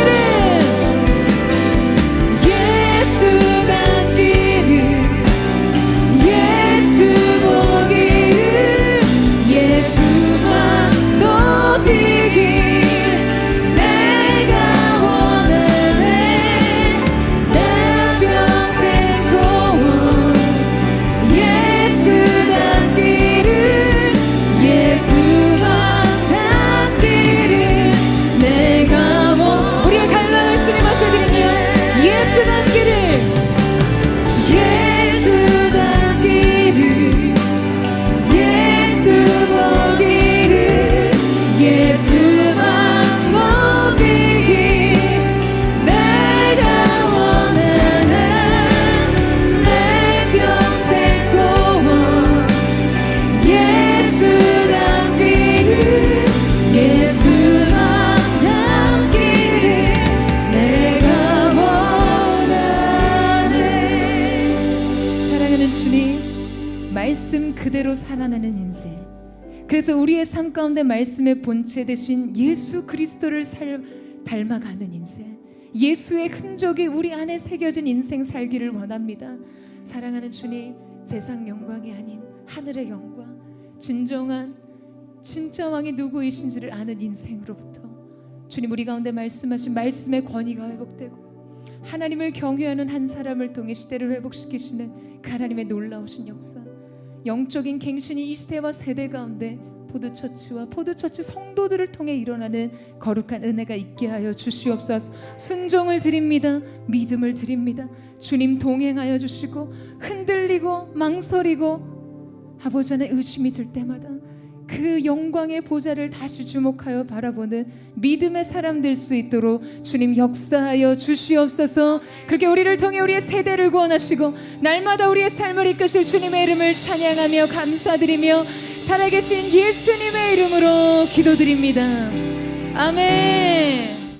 Speaker 1: 예수 보기를 예수만 높이길 내가 원하네. 내 평생 소원 예수 닮기를 예수만 닮기를 내가 우리의 갈망을 주님 앞에 드리며 예수 닮기를 예수 닮기를 예수 보기를 예수만 높이길 내가 원하는 내 평생 소원 예수 닮기를 예수만 닮기를 내가 원하네. 사랑하는 주님, 말씀 그대로 살아나는 인생. 그래서 우리의 삶 가운데 말씀의 본체 되신 예수 그리스도를 닮아가는 인생, 예수의 흔적이 우리 안에 새겨진 인생 살기를 원합니다. 사랑하는 주님, 세상 영광이 아닌 하늘의 영광, 진정한 진짜 왕이 누구이신지를 아는 인생으로부터 주님 우리 가운데 말씀하신 말씀의 권위가 회복되고 하나님을 경외하는 한 사람을 통해 시대를 회복시키시는 그 하나님의 놀라우신 역사, 영적인 갱신이 이 시대와 세대 가운데 포도처치와 포도처치 성도들을 통해 일어나는 거룩한 은혜가 있게 하여 주시옵소서. 순종을 드립니다. 믿음을 드립니다. 주님 동행하여 주시고 흔들리고 망설이고 아버지 안에 의심이 들 때마다 그 영광의 보좌를 다시 주목하여 바라보는 믿음의 사람 될 수 있도록 주님 역사하여 주시옵소서. 그렇게 우리를 통해 우리의 세대를 구원하시고 날마다 우리의 삶을 이끄실 주님의 이름을 찬양하며 감사드리며 살아계신 예수님의 이름으로 기도드립니다. 아멘.